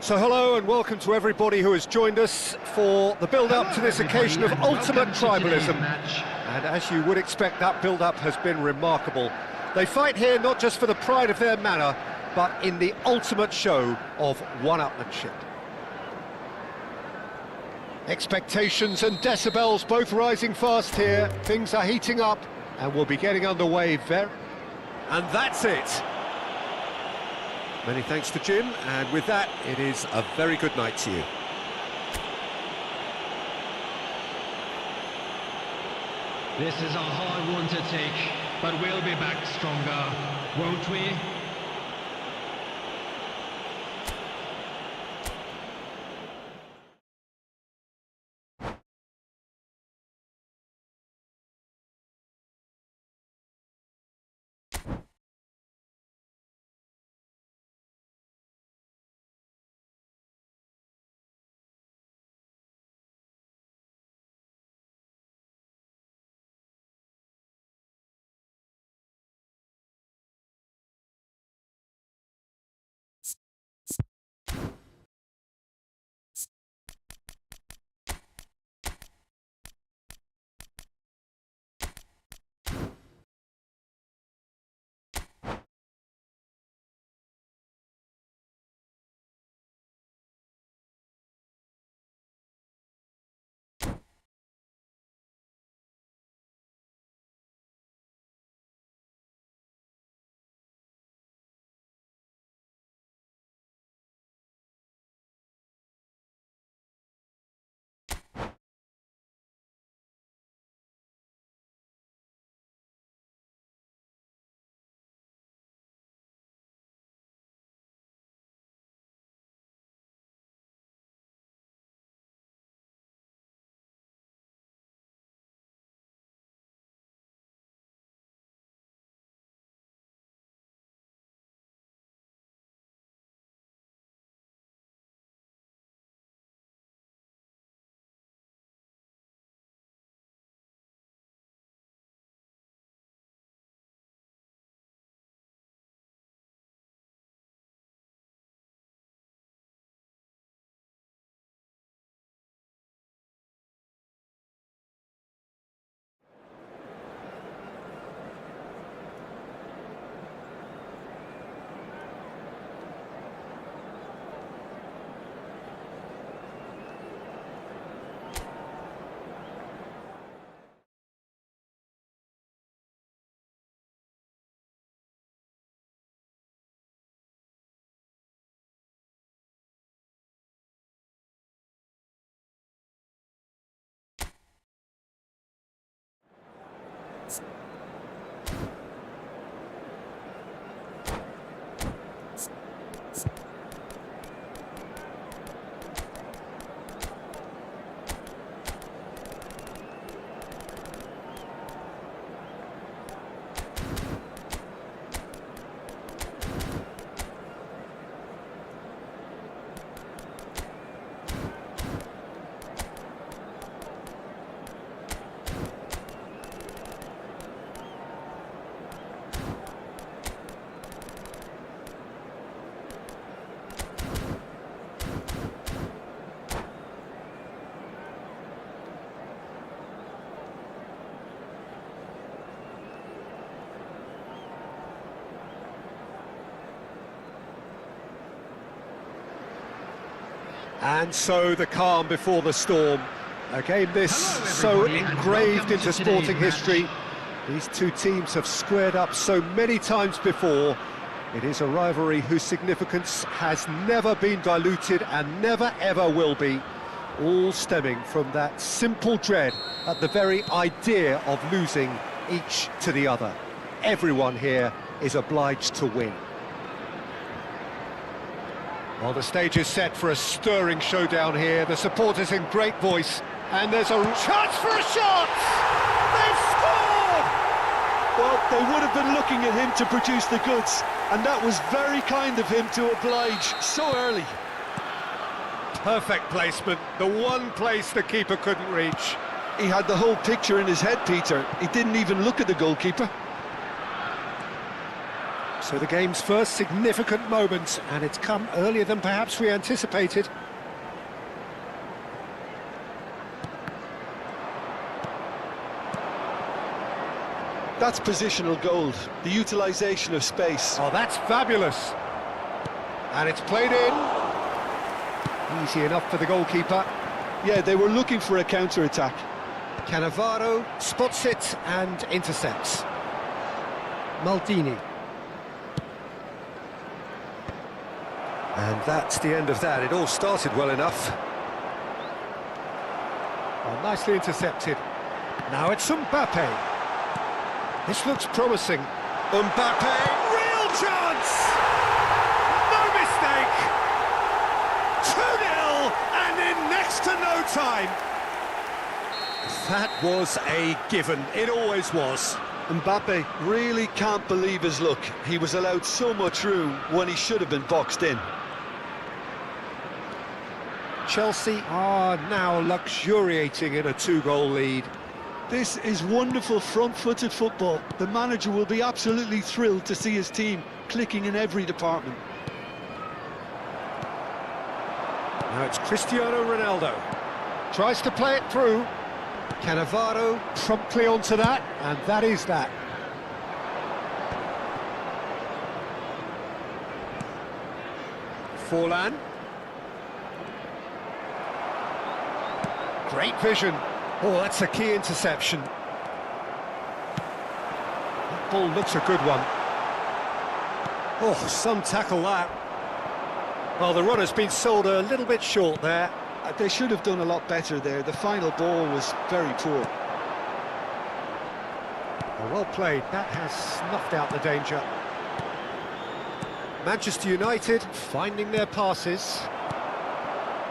So hello and welcome to everybody who has joined us for the build-up to this occasion of ultimate tribalism. And as you would expect, that build-up has been remarkable. They fight here not just for the pride of their manor, but in the ultimate show of one-upmanship. Expectations and decibels both rising fast here. Things are heating up and we'll be getting underway very... And that's it. Many thanks to Jim, and with that, it is a very good night to you. This is a hard one to take, but we'll be back stronger, won't we? And so the calm before the storm. A game this so engraved into sporting history. These two teams have squared up so many times before. It is a rivalry whose significance has never been diluted and never ever will be. All stemming from that simple dread at the very idea of losing each to the other. Everyone here is obliged to win. Well, the stage is set for a stirring showdown here. The supporters in great voice, and there's a chance for a shot! They've scored! Well, they would have been looking at him to produce the goods, and that was very kind of him to oblige so early. Perfect placement, the one place the keeper couldn't reach. He had the whole picture in his head, Peter. He didn't even look at the goalkeeper. So the game's first significant moment, and it's come earlier than perhaps we anticipated. That's positional gold, the utilisation of space. Oh, that's fabulous. And it's played in. Easy enough for the goalkeeper. Yeah, they were looking for a counter-attack. Cannavaro spots it and intercepts. Maldini. And that's the end of that. It all started well enough. Oh, nicely intercepted. Now it's Mbappe. This looks promising. Mbappe, real chance! No mistake! 2-0 and in next to no time. That was a given. It always was. Mbappe really can't believe his luck. He was allowed so much room when he should have been boxed in. Chelsea are now luxuriating in a 2-goal lead. This is wonderful front-footed football. The manager will be absolutely thrilled to see his team clicking in every department. Now it's Cristiano Ronaldo. Tries to play it through. Cannavaro promptly onto that, and that is that. Forlan. Great vision. Oh, that's a key interception. That ball looks a good one. Oh, some tackle that. Well, the runner's been sold a little bit short there. They should have done a lot better there. The final ball was very poor. Well played. That has snuffed out the danger. Manchester United finding their passes.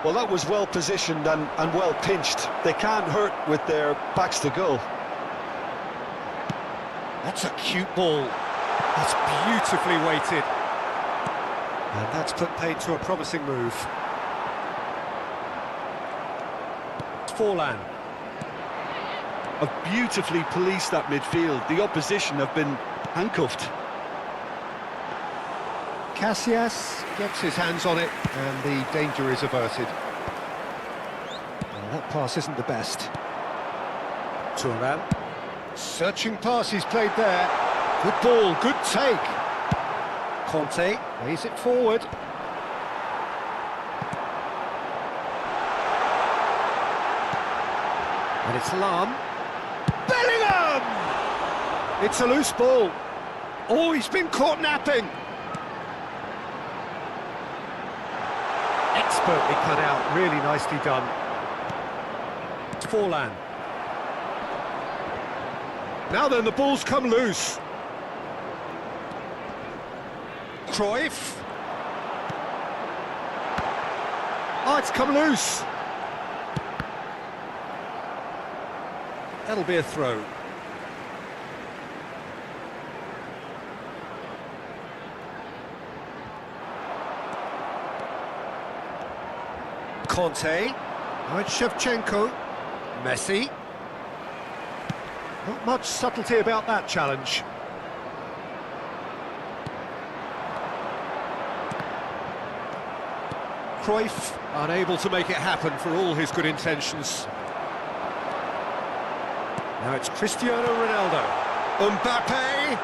Well, that was well positioned and well pinched. They can't hurt with their backs to goal. That's a cute ball. That's beautifully weighted. And that's put paid to a promising move. Forlan. Have beautifully policed that midfield. The opposition have been handcuffed. Casillas gets his hands on it, and the danger is averted. Well, that pass isn't the best. Thuram. Searching pass he's played there. Good ball, good take. Conte lays it forward. And it's Lam. Bellingham! It's a loose ball. Oh, he's been caught napping. Expertly cut out, really nicely done. Forlan. Now then, the ball's come loose. Cruyff. Oh, it's come loose. That'll be a throw. Conte. Now it's Shevchenko. Messi. Not much subtlety about that challenge. Cruyff unable to make it happen for all his good intentions. Now it's Cristiano Ronaldo. Mbappe.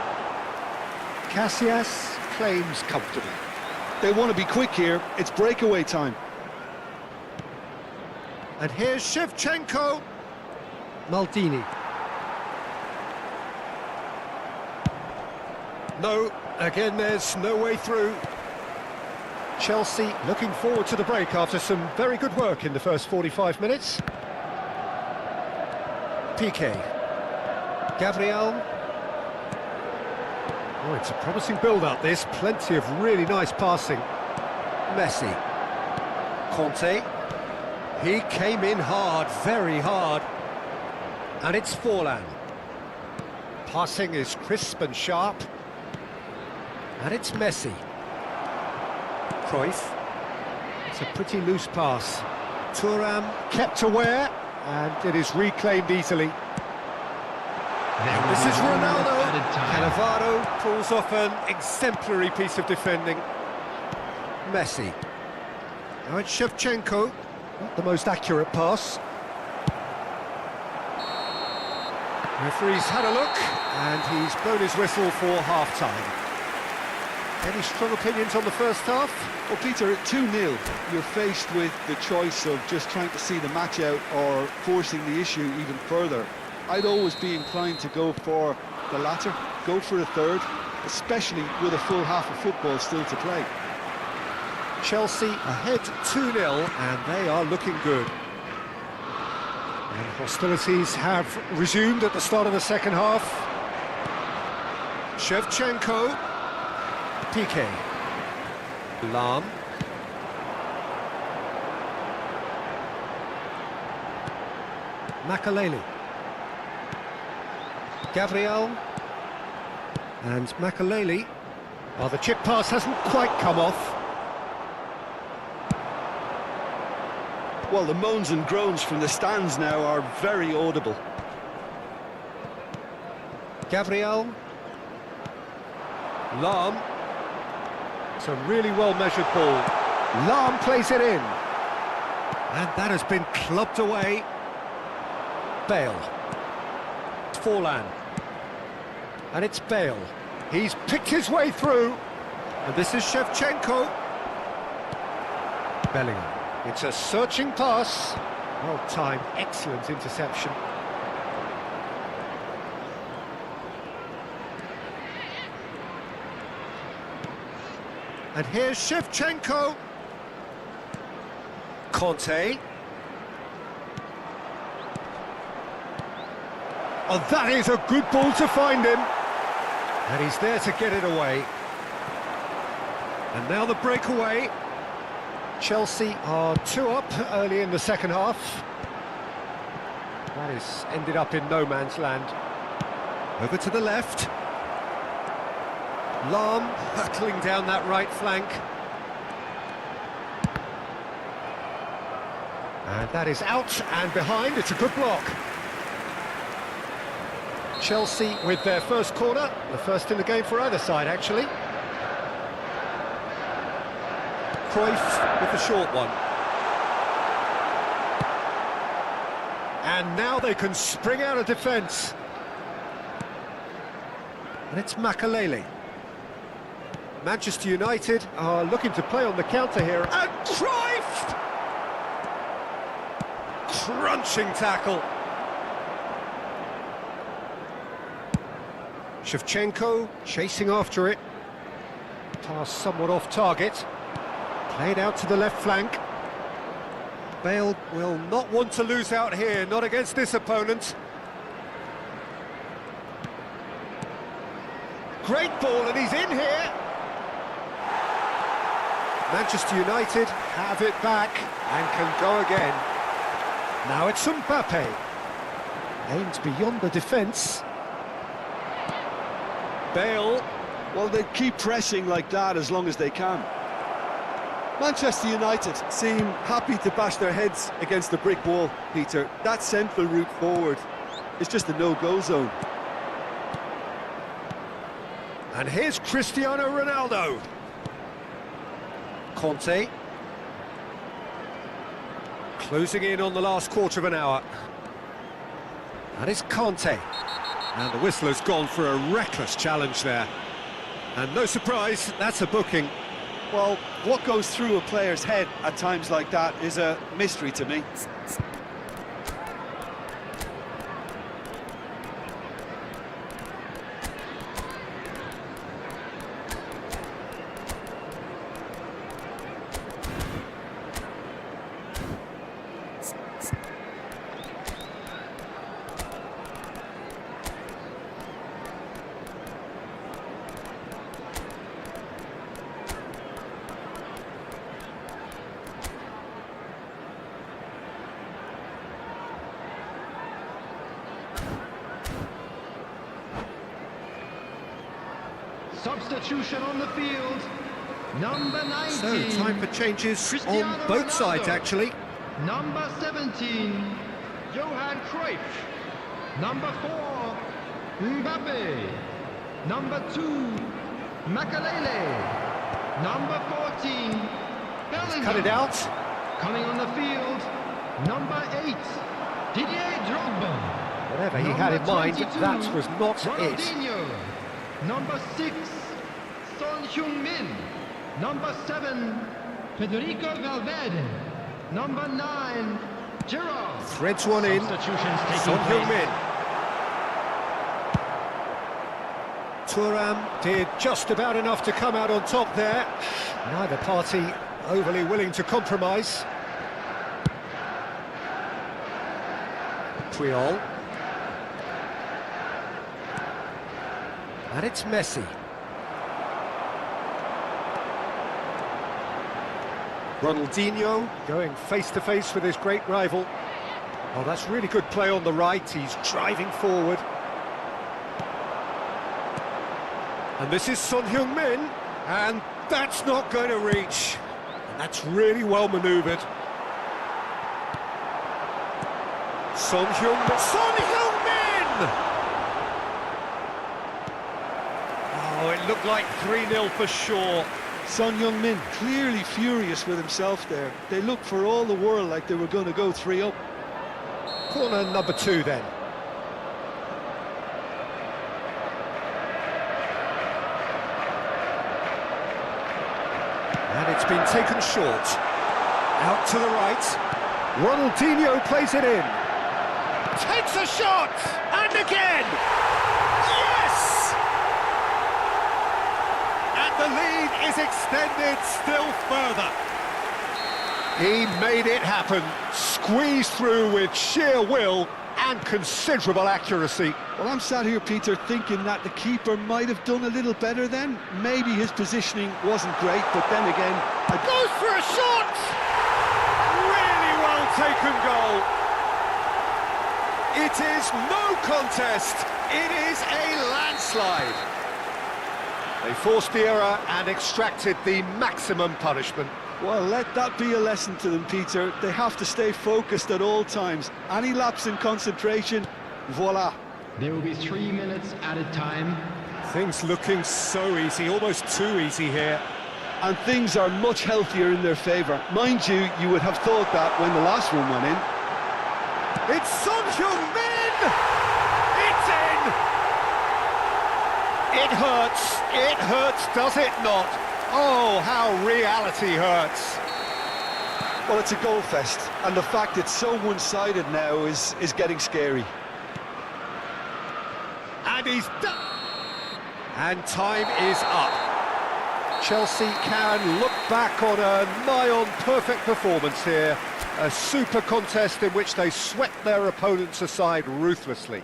Casillas claims comfortably. They want to be quick here. It's breakaway time. And here's Shevchenko. Maldini. No, again there's no way through. Chelsea looking forward to the break after some very good work in the first 45 minutes. Piqué. Gabriel. Oh, it's a promising build-up, this. Plenty of really nice passing. Messi. Conte. He came in hard, very hard. And it's Forlan. Passing is crisp and sharp. And it's Messi. Cruyff. It's a pretty loose pass. Thuram kept aware, and it is reclaimed easily. This is Ronaldo. Added time. Cannavaro pulls off an exemplary piece of defending. Messi. Now it's Shevchenko. Not the most accurate pass. Referee's had a look, and he's blown his whistle for half-time. Any strong opinions on the first half? Well, Peter, at 2-0, you're faced with the choice of just trying to see the match out or forcing the issue even further. I'd always be inclined to go for the latter, go for a third, especially with a full half of football still to play. Chelsea ahead 2-0, and they are looking good. And hostilities have resumed at the start of the second half. Shevchenko. Piqué. Lahm. Makaleli. Gabriel. And Makaleli. Well, the chip pass hasn't quite come off. Well, the moans and groans from the stands now are very audible. Gabriel. Lahm. It's a really well-measured ball. Lahm plays it in. And that has been clubbed away. Bale. It's Forlan. And it's Bale. He's picked his way through. And this is Shevchenko. Bellingham. It's a searching pass. Well timed, excellent interception. And here's Shevchenko. Conte. Oh, that is a good ball to find him. And he's there to get it away. And now the breakaway. Chelsea are 2 up early in the second half. That is ended up in no man's land. Over to the left. Lahm hurtling down that right flank. And that is out and behind. It's a good block. Chelsea with their first corner, the first in the game for either side, actually. Cruyff with the short one. And now they can spring out of defence. And it's Makaleli. Manchester United are looking to play on the counter here. And Cruyff! Crunching tackle. Shevchenko chasing after it. Pass somewhat off target. Played out to the left flank. Bale will not want to lose out here, not against this opponent. Great ball, and he's in here. Manchester United have it back and can go again. Now it's Mbappe. Aimed beyond the defence. Bale. Well, they keep pressing like that as long as they can. Manchester United seem happy to bash their heads against the brick wall, Peter. That central route forward is just a no-go zone. And here's Cristiano Ronaldo. Conte. Closing in on the last quarter of an hour. And it's Conte. And the whistle has gone for a reckless challenge there. And no surprise, that's a booking. Well, what goes through a player's head at times like that is a mystery to me. Substitution on the field. Number 19. So, time for changes Cristiano on both sides, Ronaldo. actually. Number 17, Johan Cruyff. Number 4, Mbappe. Number 2, Makalele. Number 14, Bellingham. Cut it out. Coming on the field, number 8, Didier Drogba. Whatever he had in mind, 22, that was not it. Ronaldinho. Number 6, Son Heung-min. Number 7, Federico Valverde. Number 9, Giroud. Threads one in. Substitutions taking Son place. Heung-min. Thuram did just about enough to come out on top there. Neither party overly willing to compromise. Puyol. And it's Messi. Ronaldinho going face-to-face with his great rival. Oh, that's really good play on the right. He's driving forward. And this is Son Heung-min, and that's not going to reach. And that's really well manoeuvred. Son Heung-min! Son Heung-min! Oh, it looked like 3-0 for sure. Son Heung-min clearly furious with himself there. They looked for all the world like they were going to go 3 up. Corner number 2 then. And it's been taken short. Out to the right. Ronaldinho plays it in. Takes a shot! And again! Yes! And the lead is extended still further. He made it happen. Squeezed through with sheer will and considerable accuracy. Well, I'm sat here, Peter, thinking that the keeper might have done a little better then. Maybe his positioning wasn't great, but then again... Goes for a shot! Really well taken goal. It is no contest. It is a landslide. They forced the error and extracted the maximum punishment. Well, let that be a lesson to them, Peter. They have to stay focused at all times. Any lapse in concentration, voila. There will be 3 minutes added time. Things looking so easy, almost too easy here. And things are much healthier in their favour. Mind you, you would have thought that when the last one went in. It's Son Heung-min! It's in! It hurts, does it not? Oh, how reality hurts. Well, it's a goal fest, and the fact it's so one-sided now is getting scary. And he's done. And time is up. Chelsea can look back on a nigh-on perfect performance here. A super contest in which they swept their opponents aside ruthlessly.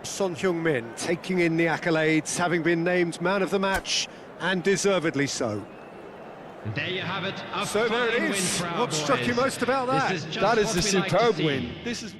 Son Heung-min taking in the accolades, having been named man of the match, and deservedly so. There you have it. So there it is. What struck you most about that? That is a superb win. This is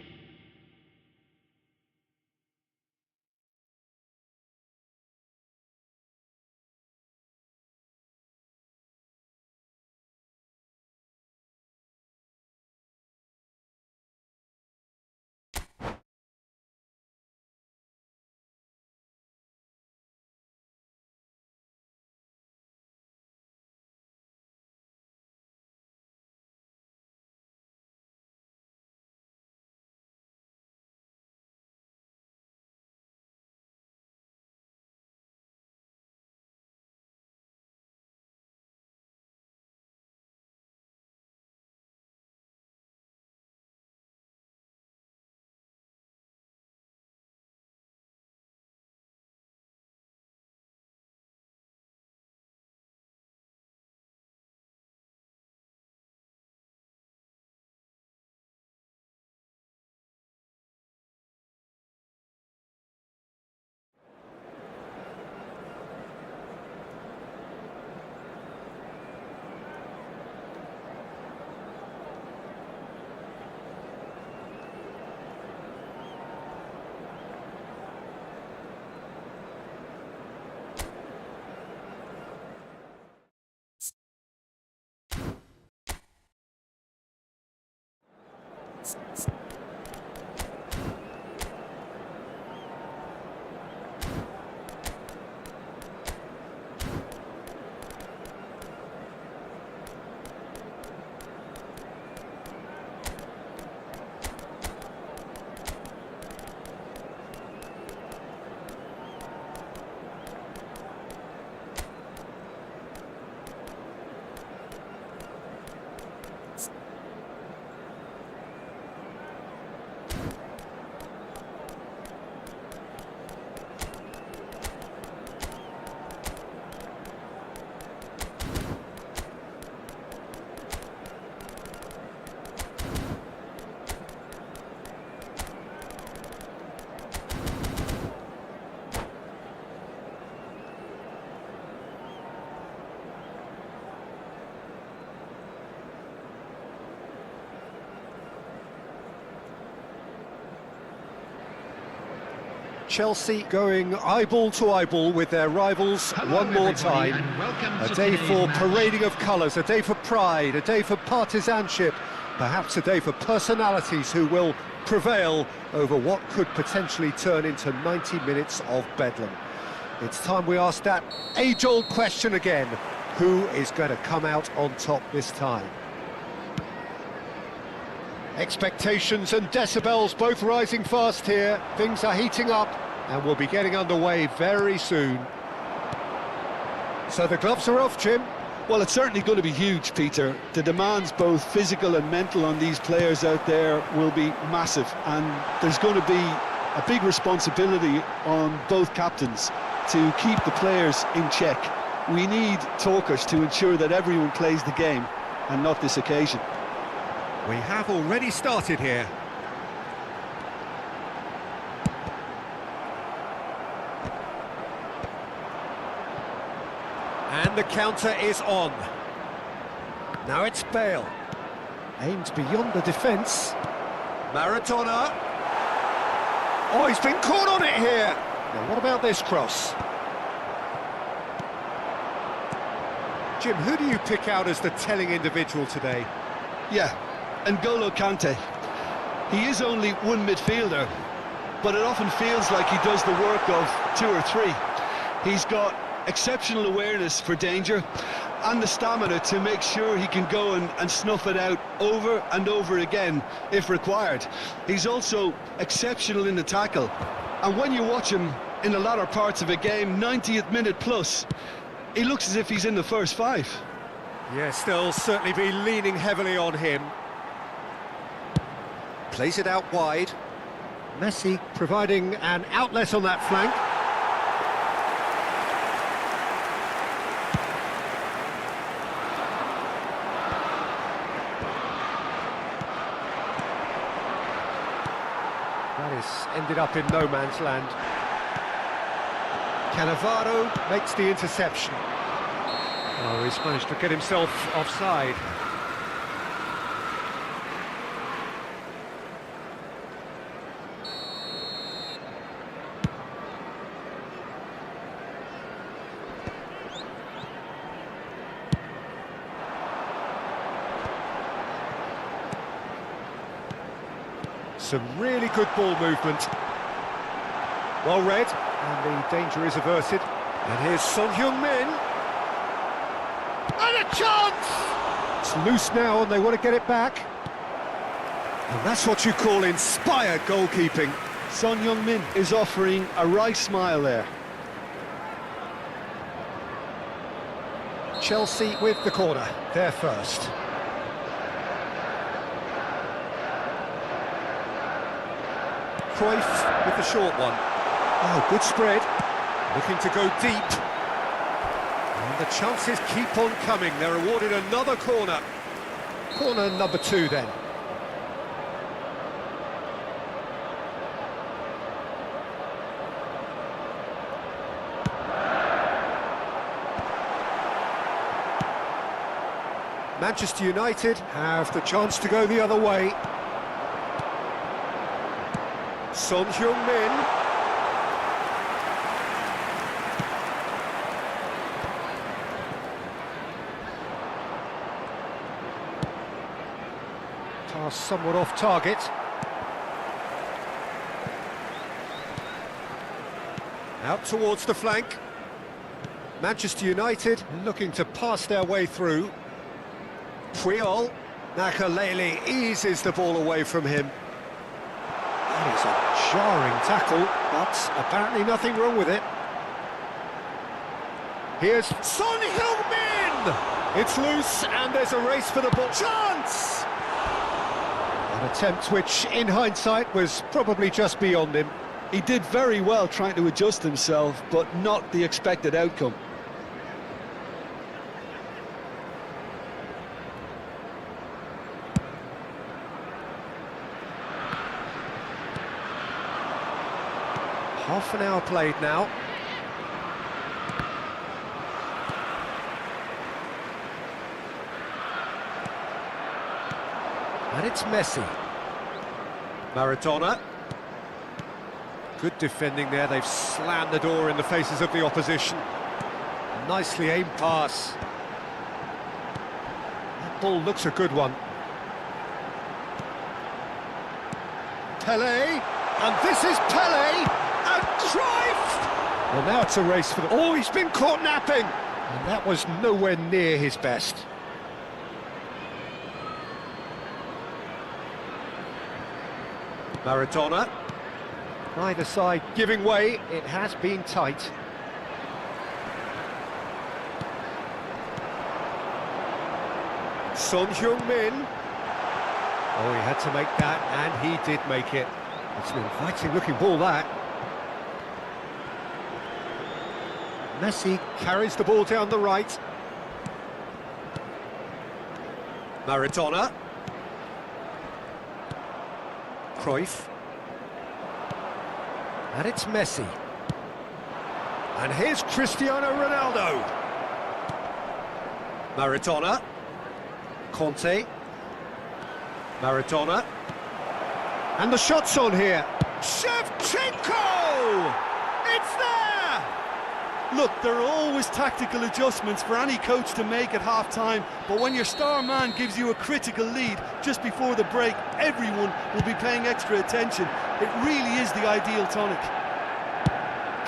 Chelsea going eyeball to eyeball with their rivals one more time. A day for parading of colours, a day for pride, a day for partisanship, perhaps a day for personalities who will prevail over what could potentially turn into 90 minutes of bedlam. It's time we ask that age-old question again. Who is going to come out on top this time? Expectations and decibels both rising fast here. Things are heating up and we'll be getting underway very soon. So the gloves are off, Jim. Well, it's certainly going to be huge, Peter. The demands, both physical and mental, on these players out there will be massive, and there's going to be a big responsibility on both captains to keep the players in check. We need talkers to ensure that everyone plays the game, and not this occasion. We have already started here. And the counter is on. Now it's Bale. Aims beyond the defence. Maradona. Oh, he's been caught on it here. Now, what about this cross? Jim, who do you pick out as the telling individual today? Yeah, N'Golo Kante. He is only one midfielder, but it often feels like he does the work of two or three. He's got exceptional awareness for danger and the stamina to make sure he can go and snuff it out over and over again if required. He's also exceptional in the tackle, and when you watch him in the latter parts of a game, 90th minute plus, he looks as if he's in the first five. Yes, they'll certainly be leaning heavily on him. Plays it out wide. Messi providing an outlet on that flank. That is ended up in no man's land. Cannavaro makes the interception. Oh, he's managed to get himself offside. Some really good ball movement. Well read, and the danger is averted. And here's Son Heung-min. And a chance! It's loose now and they want to get it back. And that's what you call inspired goalkeeping. Son Heung-min is offering a wry smile there. Chelsea with the corner, they're first. Cruyff with the short one. Oh, good spread. Looking to go deep. And the chances keep on coming. They're awarded another corner. Corner number 2 then. Manchester United have the chance to go the other way. Son Heung-min. Pass somewhat off target. Out towards the flank. Manchester United looking to pass their way through. Puyol. Nakalele eases the ball away from him. That is a jarring tackle, but apparently nothing wrong with it. Here's Son Heung-min! It's loose and there's a race for the ball. Chance! An attempt which, in hindsight, was probably just beyond him. He did very well trying to adjust himself, but not the expected outcome. Half an hour played now. And it's Messi. Maradona. Good defending there, they've slammed the door in the faces of the opposition. Nicely aimed pass. That ball looks a good one. Pelé, and this is Pelé, and Cruyff! Well, now it's a race for the... Oh, he's been caught napping! And that was nowhere near his best. Maradona. Either side giving way, it has been tight. Son Heung-min. Oh, he had to make that, and he did make it. It's an inviting looking ball, that. Messi carries the ball down the right. Maradona. Cruyff. And it's Messi. And here's Cristiano Ronaldo. Maradona. Conte. Maradona. And the shot's on here. Shevchenko! It's there! Look, there are always tactical adjustments for any coach to make at half-time, but when your star man gives you a critical lead just before the break, everyone will be paying extra attention. It really is the ideal tonic.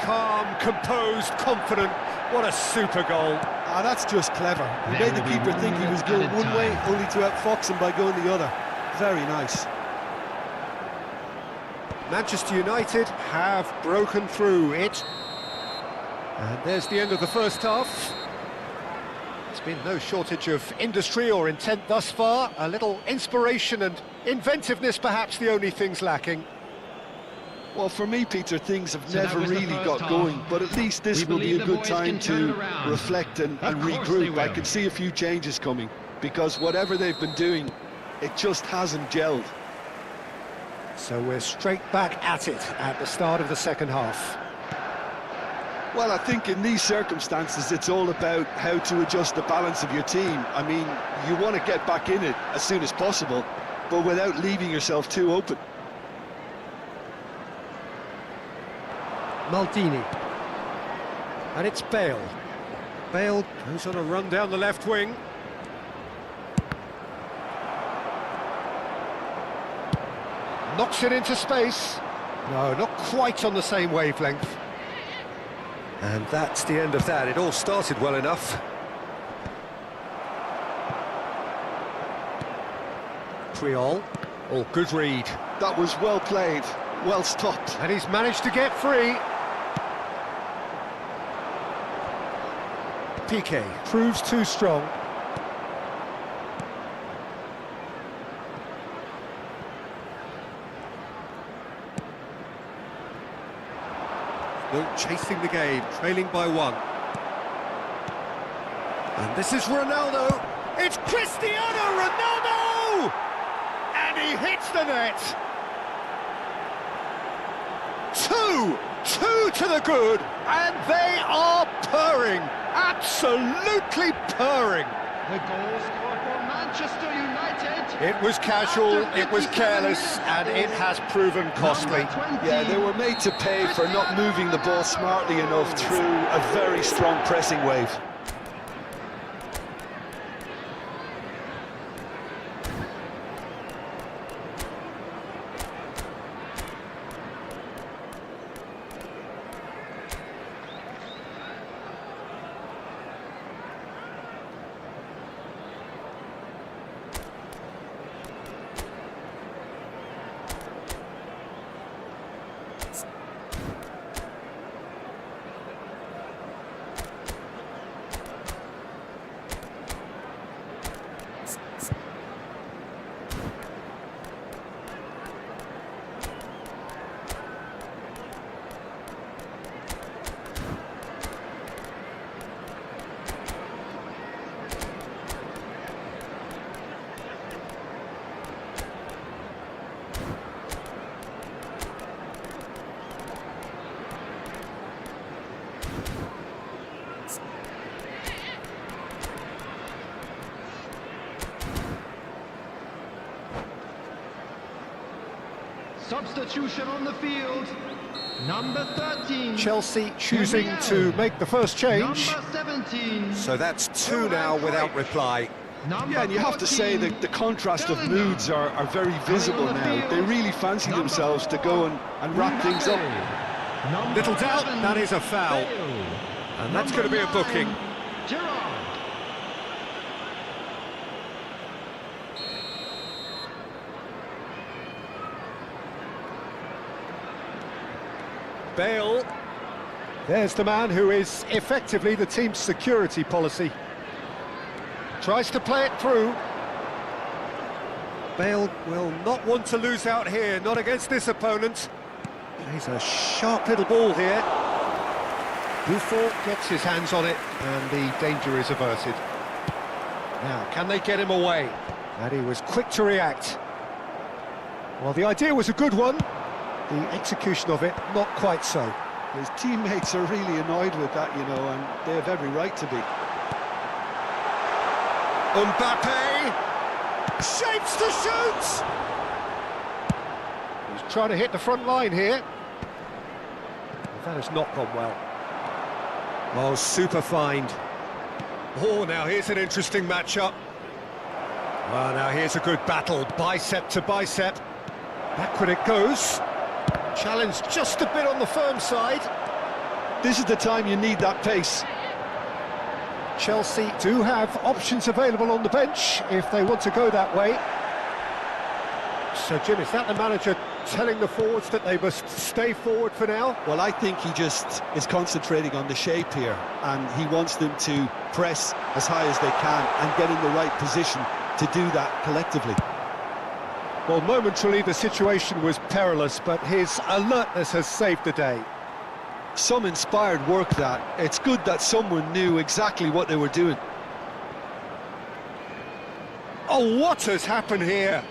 Calm, composed, confident. What a super goal. Ah, that's just clever. He made the keeper think he was going one way, only to outfox him by going the other. Very nice. Manchester United have broken through it. And there's the end of the first half. There's been no shortage of industry or intent thus far. A little inspiration and inventiveness, perhaps the only things lacking. Well, for me, Peter, things have never really got going, but at least this will be a good time to reflect and regroup. I can see a few changes coming, because whatever they've been doing, it just hasn't gelled. So we're straight back at it at the start of the second half. Well, I think in these circumstances, it's all about how to adjust the balance of your team. I mean, you want to get back in it as soon as possible, but without leaving yourself too open. Maldini. And it's Bale. Bale goes on a run down the left wing. Knocks it into space. No, not quite on the same wavelength. And that's the end of that. It all started well enough. Creole. Oh, good read. That was well played, well stopped. And he's managed to get free. Piqué proves too strong. Still chasing the game, trailing by one. And this is Ronaldo. It's Cristiano Ronaldo! And he hits the net. Two to the good, and they are purring. Absolutely purring. The goal scored for Manchester United. It was casual, it was careless, and it has proven costly. Yeah, they were made to pay for not moving the ball smartly enough through a very strong pressing wave. Substitution on the field. Number 13. Chelsea choosing to make the first change. Number 17. So that's two now without reply. Yeah, and you have to say that the contrast of moods are very visible now. They really fancy themselves to go and wrap things up. Little doubt, that is a foul. And that's going to be a booking. Bale. There's the man who is effectively the team's security policy. Tries to play it through. Bale will not want to lose out here, not against this opponent. He's a sharp little ball here. Buffon gets his hands on it, and the danger is averted. Now, can they get him away? And he was quick to react. Well, the idea was a good one. The execution of it, not quite so. His teammates are really annoyed with that, you know, and they have every right to be. Mbappe shapes to shoot. He's trying to hit the front line here. That has not gone well. Oh, super find. Oh, now here's an interesting matchup. Well, now here's a good battle, bicep to bicep. Backward it goes. Challenge just a bit on the firm side. This is the time you need that pace. Chelsea do have options available on the bench if they want to go that way. So, Jim, is that the manager telling the forwards that they must stay forward for now? Well, I think he just is concentrating on the shape here, and he wants them to press as high as they can and get in the right position to do that collectively. Well, momentarily the situation was perilous, but his alertness has saved the day. Some inspired work that. It's good that someone knew exactly what they were doing. Oh, what has happened here?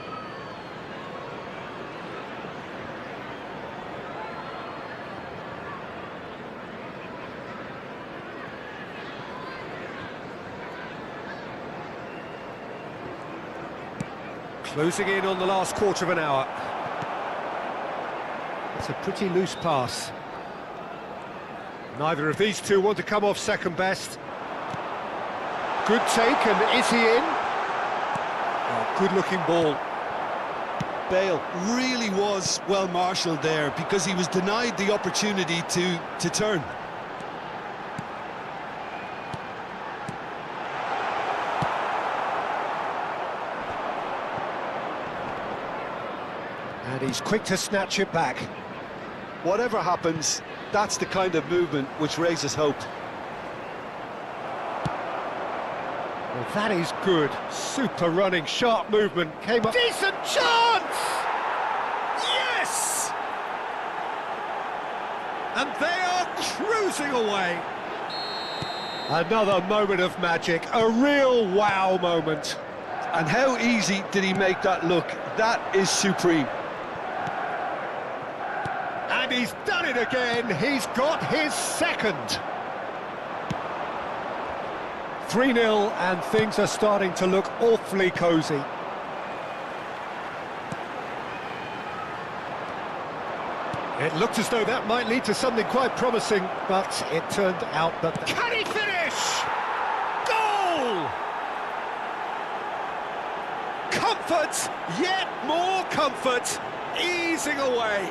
Closing in on the last quarter of an hour. It's a pretty loose pass. Neither of these two want to come off second best. Good take, and is he in? Oh, good-looking ball. Bale really was well marshalled there because he was denied the opportunity to turn. And he's quick to snatch it back. Whatever happens, that's the kind of movement which raises hope. Well, that is good. Super running, sharp movement. Came up. Decent chance! Yes! And they are cruising away. Another moment of magic. A real wow moment. And how easy did he make that look? That is supreme. And he's done it again. He's got his second. 3-0, and things are starting to look awfully cosy. It looked as though that might lead to something quite promising, but it turned out that... Can he finish? Goal! Comfort, yet more comfort, easing away.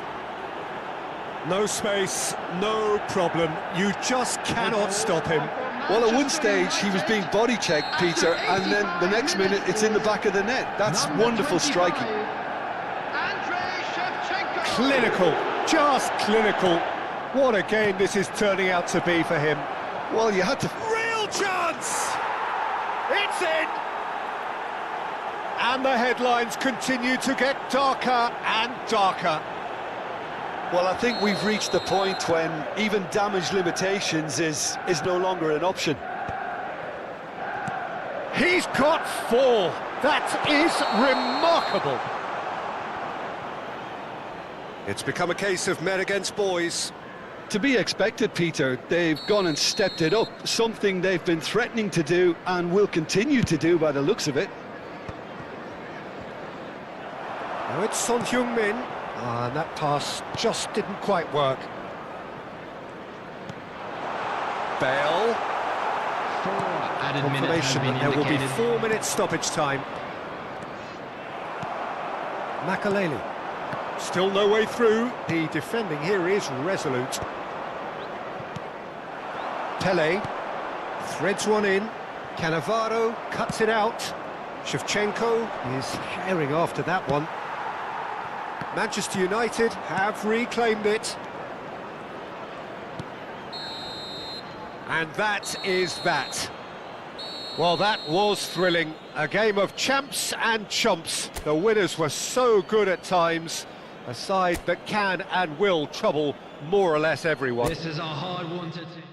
No space, no problem. You just cannot stop him. Well, at one stage he was being body checked, Peter, and then the next minute it's in the back of the net. That's wonderful striking. Clinical, just clinical. What a game this is turning out to be for him. Well, you had to... Real chance! It's in! And the headlines continue to get darker and darker. Well, I think we've reached the point when even damage limitations is no longer an option. He's got 4. That is remarkable. It's become a case of men against boys. To be expected, Peter. They've gone and stepped it up, something they've been threatening to do and will continue to do by the looks of it. Now it's Son Heung-min. And that pass just didn't quite work. Bale. 4 added minutes Confirmation have been that there will be indicated. 4 minutes stoppage time. Makaleli. Still no way through. The defending here is resolute. Pele threads one in. Cannavaro cuts it out. Shevchenko is herring after that one. Manchester United have reclaimed it. And that is that. Well, that was thrilling. A game of champs and chumps. The winners were so good at times. A side that can and will trouble more or less everyone. This is a hard one to take.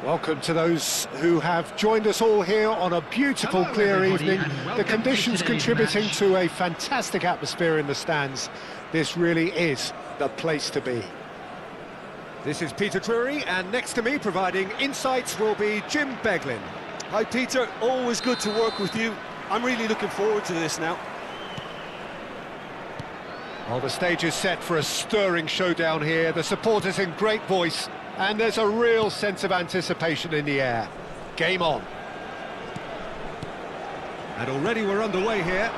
Welcome to those who have joined us all here on a beautiful, Hello, clear everybody, evening. and The welcome to conditions today's contributing match. to a fantastic atmosphere in the stands. This really is the place to be. This is Peter Drury, and next to me providing insights will be Jim Beglin. Hi Peter, always good to work with you. I'm really looking forward to this now. Well, the stage is set for a stirring showdown here. The supporters in great voice, and there's a real sense of anticipation in the air. Game on. And already we're underway here.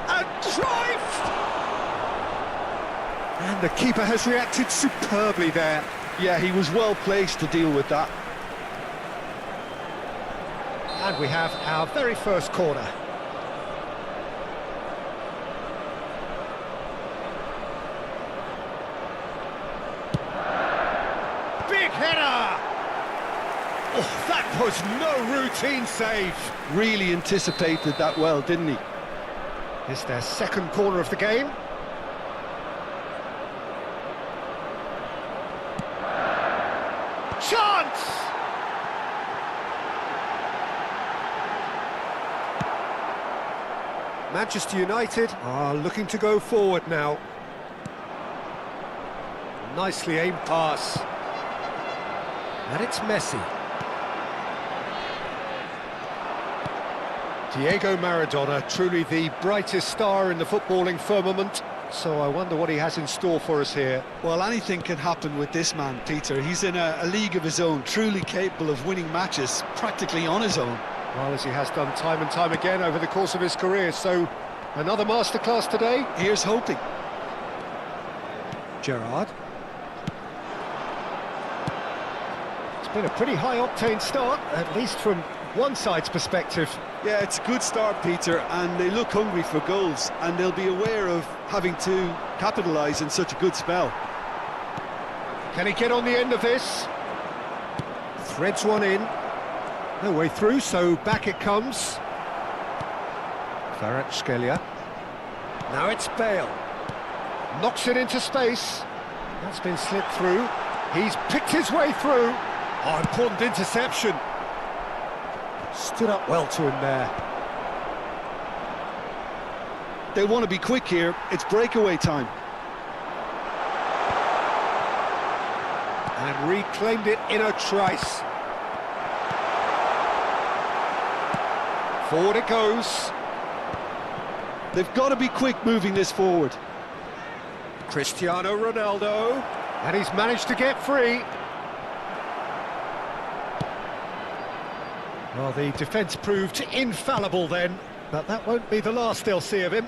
And drive! And the keeper has reacted superbly there. Yeah, he was well placed to deal with that. And we have our very first corner. Big header! Oh, that was no routine save. Really anticipated that well, didn't he? It's their second corner of the game. Chance! Manchester United are looking to go forward now. Nicely aimed pass. And it's Messi. Diego Maradona, truly the brightest star in the footballing firmament. So I wonder what he has in store for us here. Well, anything can happen with this man, Peter. He's in a league of his own, truly capable of winning matches practically on his own. Well, as he has done time and time again over the course of his career. So another masterclass today. Here's hoping. Gerrard. It's been a pretty high-octane start, at least from one side's perspective. Yeah, it's a good start, Peter, and they look hungry for goals, and they'll be aware of having to capitalise in such a good spell. Can he get on the end of this? Threads one in. No way through, so back it comes. Kvaratskhelia. Now it's Bale. Knocks it into space. That's been slipped through. He's picked his way through. Oh, important interception. Stood up well to him there. They want to be quick here. It's breakaway time. And reclaimed it in a trice. Forward it goes. They've got to be quick moving this forward. Cristiano Ronaldo. And he's managed to get free. Well, the defence proved infallible then, but that won't be the last they'll see of him.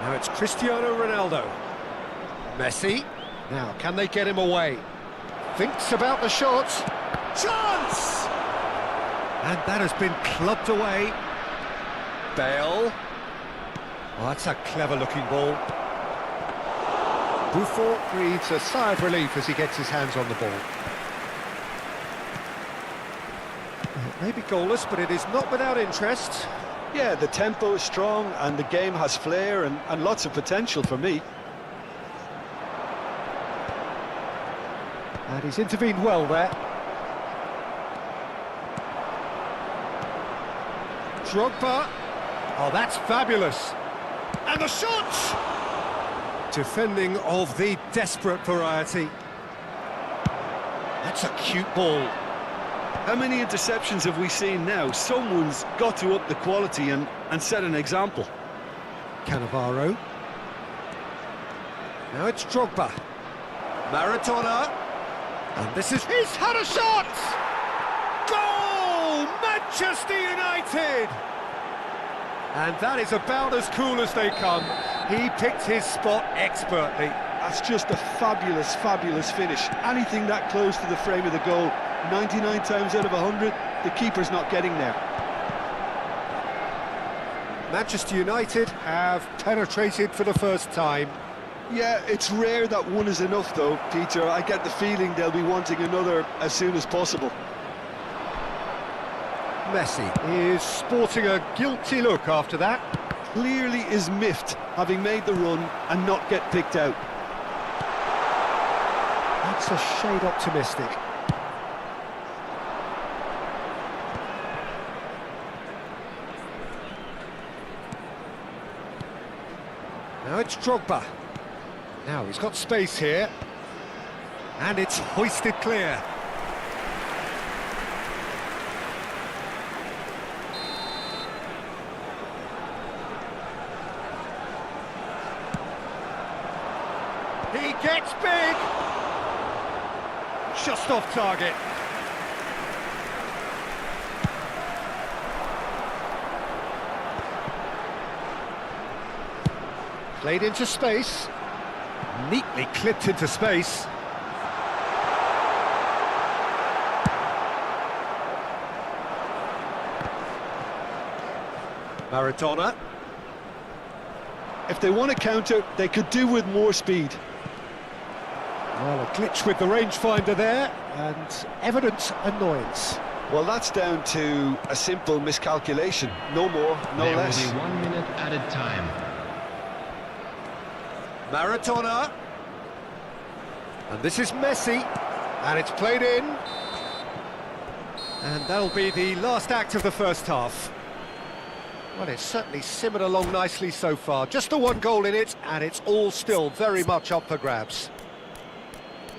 Now it's Cristiano Ronaldo. Messi. Now, can they get him away? Thinks about the shot. Chance! And that has been clubbed away. Bale. Oh, that's a clever-looking ball. Buffon breathes a sigh of relief as he gets his hands on the ball. It may be goalless, but it is not without interest. Yeah, the tempo is strong and the game has flair and lots of potential for me. And he's intervened well there. Drogba. Oh, that's fabulous. And the shot! Defending of the desperate variety. That's a cute ball. How many interceptions have we seen now? Someone's got to up the quality and set an example. Cannavaro. Now it's Drogba. Maradona. And this is... He's had a shot! Goal! Manchester United! And that is about as cool as they come. He picked his spot expertly. That's just a fabulous, fabulous finish. Anything that close to the frame of the goal, 99 times out of 100, the keeper's not getting there. Manchester United have penetrated for the first time. Yeah, it's rare that one is enough though, Peter. I get the feeling they'll be wanting another as soon as possible. Messi is sporting a guilty look after that. Clearly is miffed, having made the run and not get picked out. That's a shade optimistic. Now it's Drogba. Now he's got space here. And it's hoisted clear. He gets big! Just off target. Played into space. Neatly clipped into space. Maradona. If they want to counter, they could do with more speed. Well, a glitch with the rangefinder there, and evident annoyance. Well, that's down to a simple miscalculation. No more, no less. There will be 1 minute added time. Maradona. And this is Messi. And it's played in. And that'll be the last act of the first half. Well, it's certainly simmered along nicely so far. Just the one goal in it, and it's all still very much up for grabs.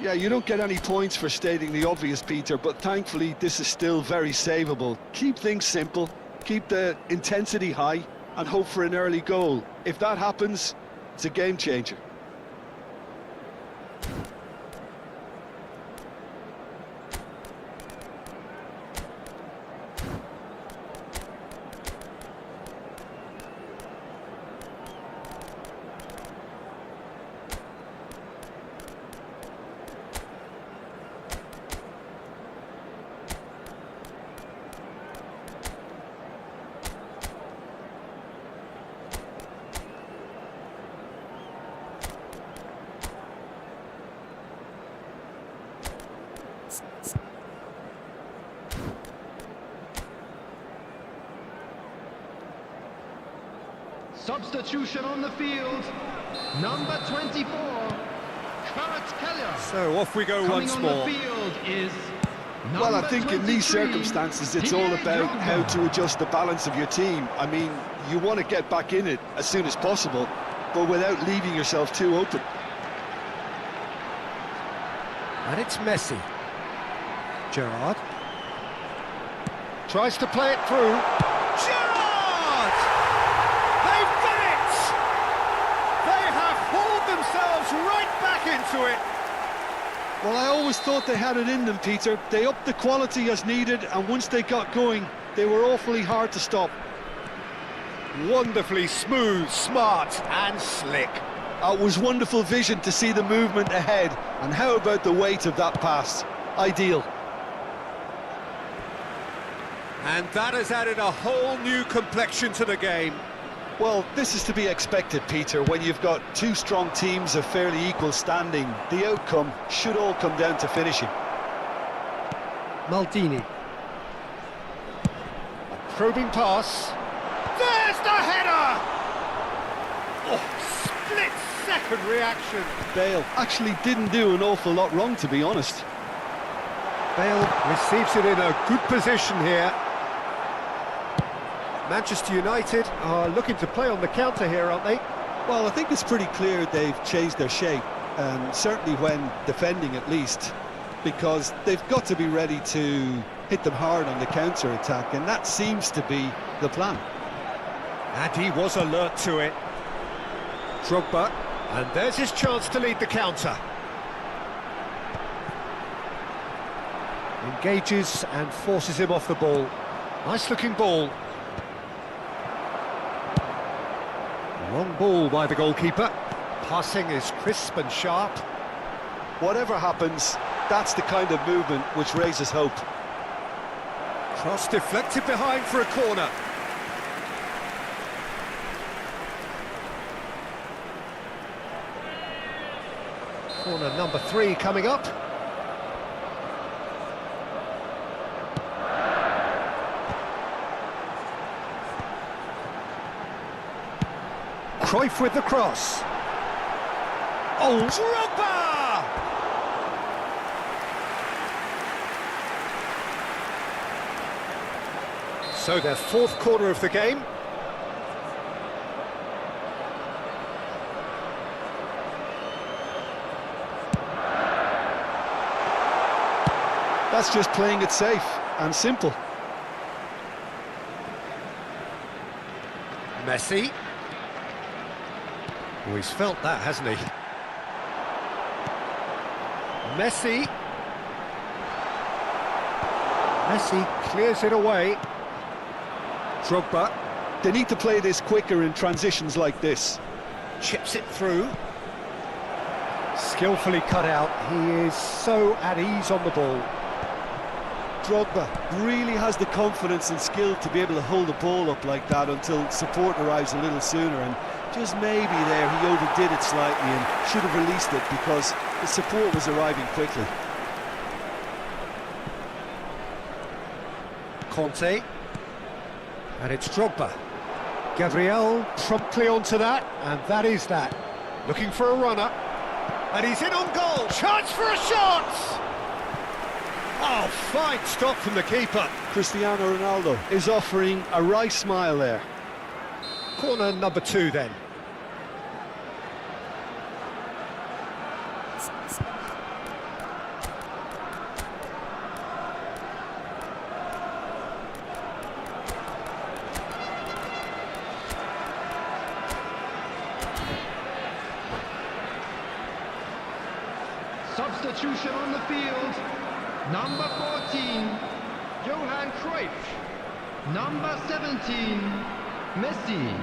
Yeah, you don't get any points for stating the obvious, Peter, but thankfully this is still very savable. Keep things simple, keep the intensity high, and hope for an early goal. If that happens, it's a game changer. Substitution on the field, number 24, Keller. So off we go once more. On the field is well, I think in these circumstances it's all about how to adjust the balance of your team. I mean, you want to get back in it as soon as possible, but without leaving yourself too open. And it's Messi. Gerrard tries to play it through. Gerrard! They've done it! They have hauled themselves right back into it. Well, I always thought they had it in them, Peter. They upped the quality as needed, and once they got going, they were awfully hard to stop. Wonderfully smooth, smart and slick. It was wonderful vision to see the movement ahead, and how about the weight of that pass? Ideal. And that has added a whole new complexion to the game. Well, this is to be expected, Peter. When you've got two strong teams of fairly equal standing, the outcome should all come down to finishing. Maldini. A probing pass. There's the header! Oh, split-second reaction. Bale actually didn't do an awful lot wrong, to be honest. Bale receives it in a good position here. Manchester United are looking to play on the counter here, aren't they? Well, I think it's pretty clear they've changed their shape, certainly when defending at least, because they've got to be ready to hit them hard on the counter-attack, and that seems to be the plan. And he was alert to it. Drogba, and there's his chance to lead the counter. Engages and forces him off the ball. Nice-looking ball. Long ball by the goalkeeper. Passing is crisp and sharp. Whatever happens, that's the kind of movement which raises hope. Cross deflected behind for a corner. Corner number 3 coming up. Cruyff with the cross. Oh, Drogba! So their 4th corner of the game. That's just playing it safe and simple. Messi. Oh, he's felt that, hasn't he? Messi. Messi clears it away. Drogba. They need to play this quicker in transitions like this. Chips it through. Skillfully cut out. He is so at ease on the ball. Drogba really has the confidence and skill to be able to hold the ball up like that until support arrives a little sooner, and just maybe there he overdid it slightly and should have released it because the support was arriving quickly. Conte. And it's Drogba. Gabriel promptly onto that, and that is that. Looking for a runner. And he's in on goal. Chance for a shot! Oh, fine stop from the keeper. Cristiano Ronaldo is offering a wry smile there. Corner number 2 then. Substitution on the field. Number 14, Johan Cruyff. Number 17, Messi.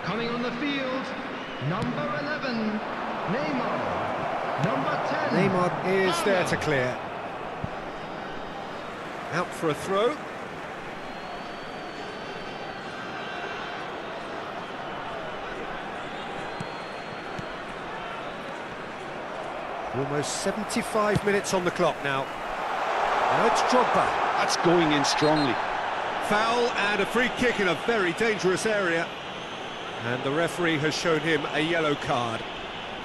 Coming on the field, number 11, Neymar. Number 10, Neymar is there to clear. Out for a throw. Almost 75 minutes on the clock now. Now it's Drogba. That's going in strongly. Foul and a free kick in a very dangerous area. And the referee has shown him a yellow card.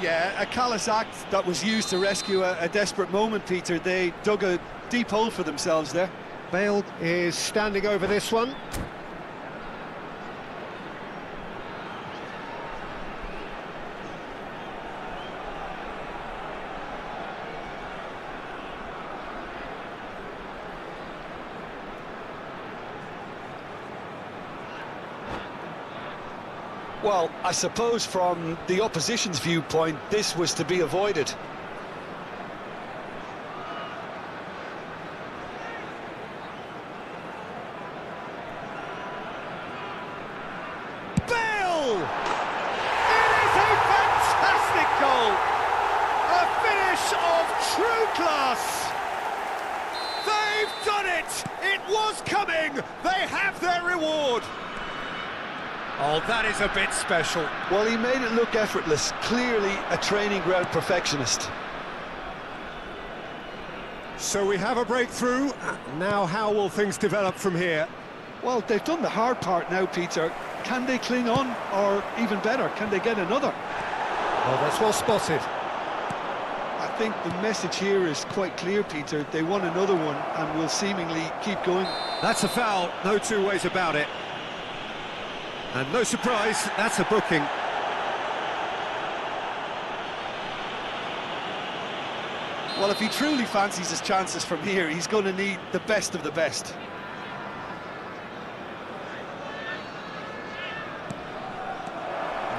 Yeah, a callous act that was used to rescue a desperate moment, Peter. They dug a deep hole for themselves there. Bale is standing over this one. Well, I suppose from the opposition's viewpoint, this was to be avoided. Bale! It is a fantastic goal! A finish of true class! They've done it! It was coming! They have their reward! Oh, that is a bit special. Well, he made it look effortless. Clearly a training ground perfectionist. So we have a breakthrough. Now how will things develop from here? Well, they've done the hard part now, Peter. Can they cling on, or even better, can they get another? Oh, that's well spotted. I think the message here is quite clear, Peter. They want another one and will seemingly keep going. That's a foul, no two ways about it. And no surprise, that's a booking. Well, if he truly fancies his chances from here, he's going to need the best of the best.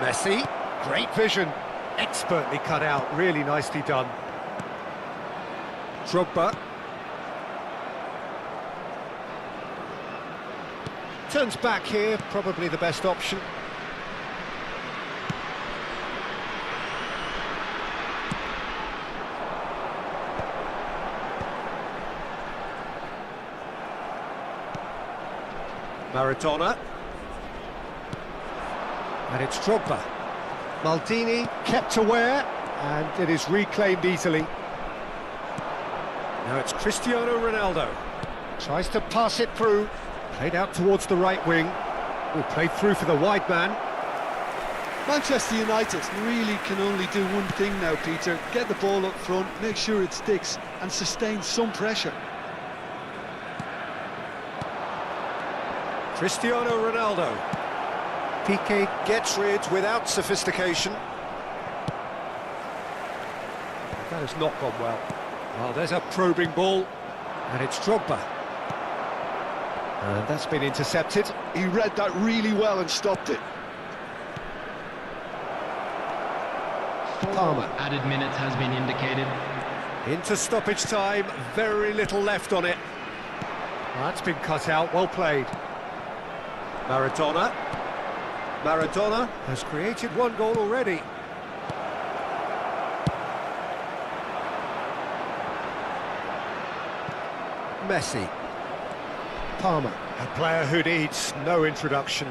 Messi, great vision, expertly cut out, really nicely done. Drogba. Turns back here, probably the best option. Maradona. And it's Drogba. Maldini kept aware, and it is reclaimed easily. Now it's Cristiano Ronaldo. Tries to pass it through. Played out towards the right wing. Played through for the wide man. Manchester United really can only do one thing now, Peter. Get the ball up front, make sure it sticks, and sustain some pressure. Cristiano Ronaldo. Piqué gets rid without sophistication. That has not gone well. Well, there's a probing ball, and it's Drogba. And that's been intercepted. He read that really well and stopped it. Palmer. Added minutes has been indicated. Into stoppage time, very little left on it. Well, that's been cut out, well played. Maradona. Maradona has created one goal already. Messi. Palmer, a player who needs no introduction.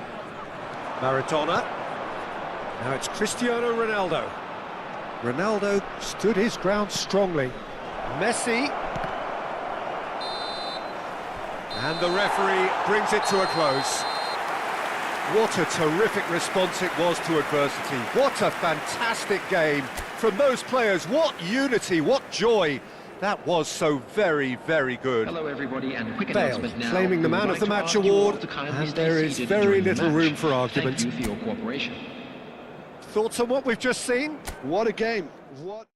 Maradona. Now it's Cristiano Ronaldo. Ronaldo stood his ground strongly. Messi. And the referee brings it to a close. What a terrific response it was to adversity. What a fantastic game from those players. What unity, what joy. That was so very, very good. Hello everybody, and a quick Bale announcement now. claiming the We would man of like the to match ask you all award, to kindly and stay there is seated very during the little match. room for argument. Thank you for your cooperation. Thoughts on what we've just seen? What a game. What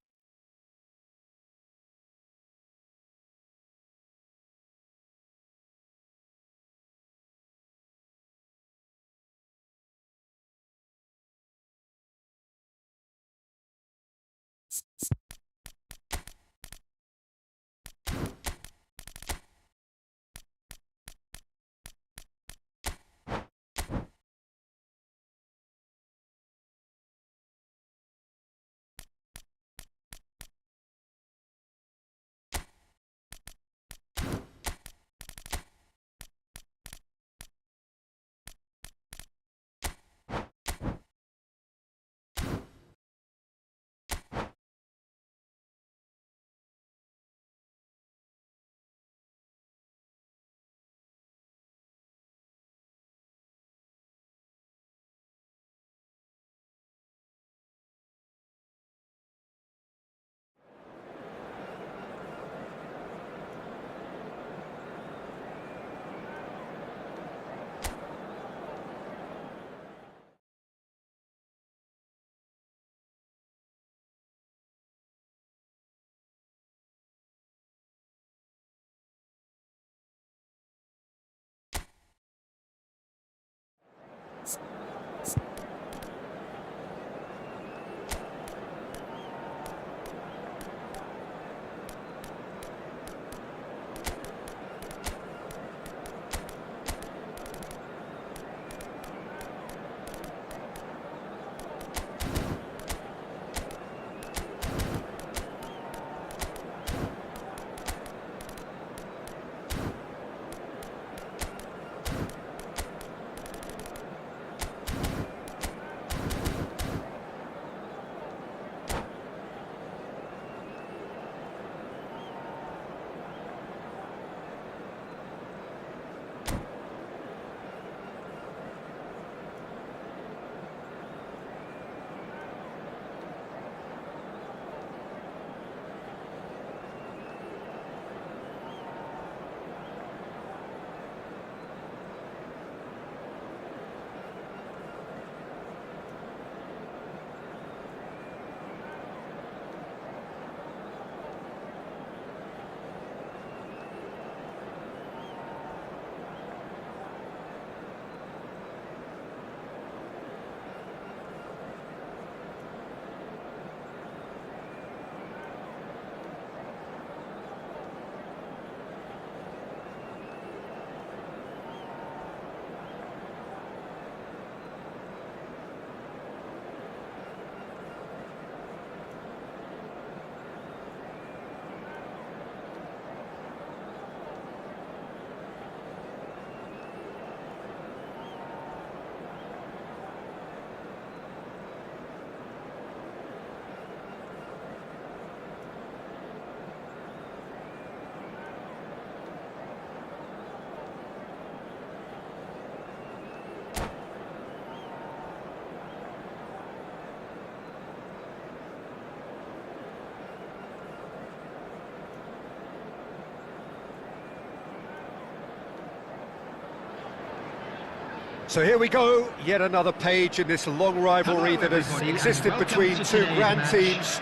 So here we go, yet another page in this long rivalry that has existed between two grand teams.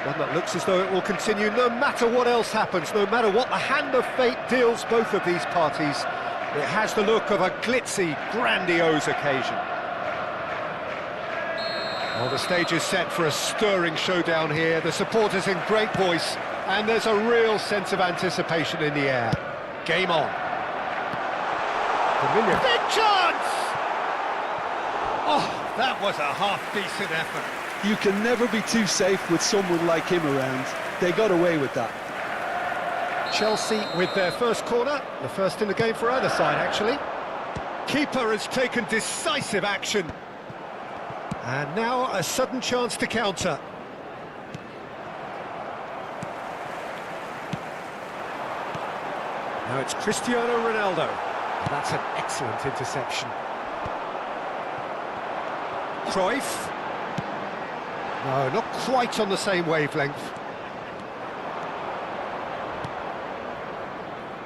One that looks as though it will continue no matter what else happens, no matter what the hand of fate deals both of these parties. It has the look of a glitzy, grandiose occasion. Well, the stage is set for a stirring showdown here. The supporters in great voice, and there's a real sense of anticipation in the air. Game on. Familiar. Big chance! Oh, that was a half-decent effort. You can never be too safe with someone like him around. They got away with that. Chelsea with their first corner, the first in the game for either side, actually. Keeper has taken decisive action. And now a sudden chance to counter. Now it's Cristiano Ronaldo. That's an excellent interception. Cruyff. No, not quite on the same wavelength.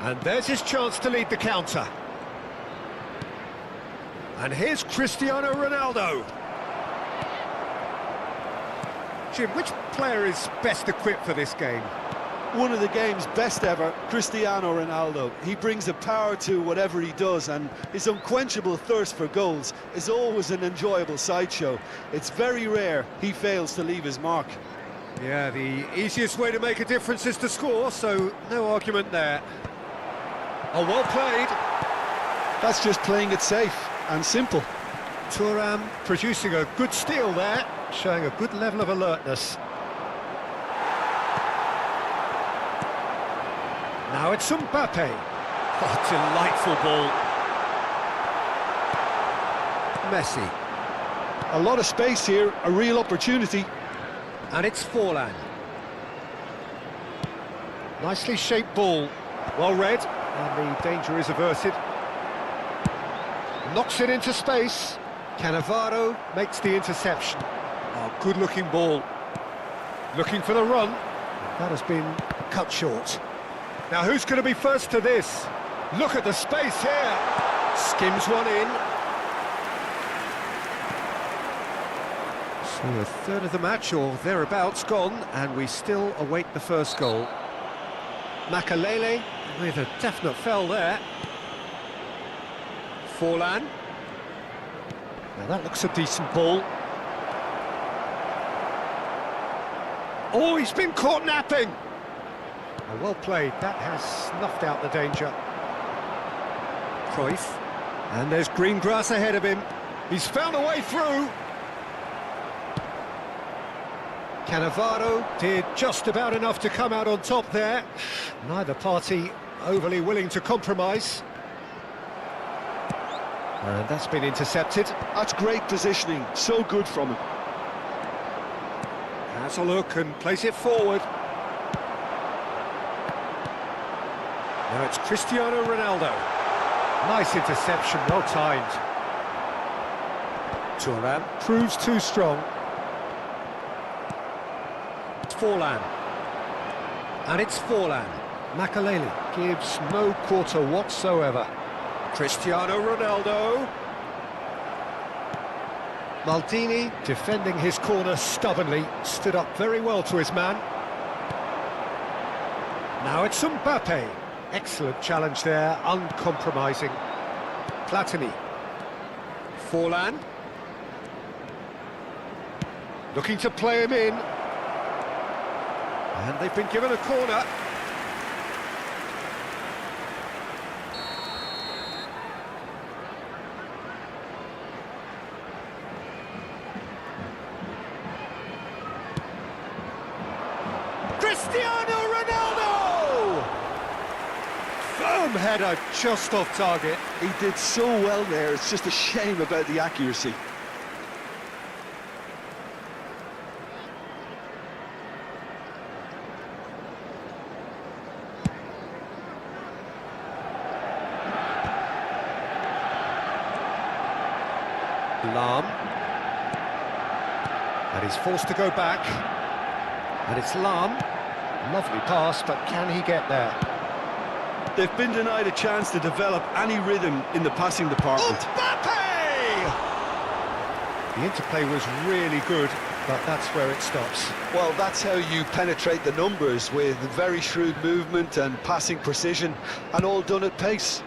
And there's his chance to lead the counter. And here's Cristiano Ronaldo. Jim, which player is best equipped for this game? One of the game's best ever, Cristiano Ronaldo. He brings a power to whatever he does, and his unquenchable thirst for goals is always an enjoyable sideshow. It's very rare he fails to leave his mark. Yeah, the easiest way to make a difference is to score, so no argument there. Oh, well played. That's just playing it safe and simple. Thuram producing a good steal there, showing a good level of alertness. Now it's Mbappe. Oh, delightful ball. Messi. A lot of space here, a real opportunity. And it's Forlan. Nicely shaped ball. Well read, and the danger is averted. Knocks it into space. Cannavaro makes the interception. Oh, good-looking ball. Looking for the run. That has been cut short. Now, who's going to be first to this? Look at the space here. Skims one in. So a third of the match, or thereabouts, gone, and we still await the first goal. Makalele with a definite foul there. Forlan. Now that looks a decent ball. Oh, he's been caught napping. Oh, well played, that has snuffed out the danger. Cruyff. And there's green grass ahead of him. He's found a way through. Cannavaro did just about enough to come out on top there. Neither party overly willing to compromise. And that's been intercepted. That's great positioning, so good from him. Has a look and plays it forward. Now it's Cristiano Ronaldo. Nice interception, well timed. Thuram proves too strong. It's Forlan. And it's Forlan. Makalele gives no quarter whatsoever. Cristiano Ronaldo. Maldini, defending his corner stubbornly, stood up very well to his man. Now it's Mbappe. Excellent challenge there, uncompromising. Platini. Forlan. Looking to play him in. And they've been given a corner. Cristiano Ronaldo! Firm header just off target. He did so well there, it's just a shame about the accuracy. Lam. And he's forced to go back. And it's Lam. Lovely pass, but can he get there? They've been denied a chance to develop any rhythm in the passing department. Mbappe! The interplay was really good, but that's where it stops. Well, that's how you penetrate the numbers, with very shrewd movement and passing precision, and all done at pace.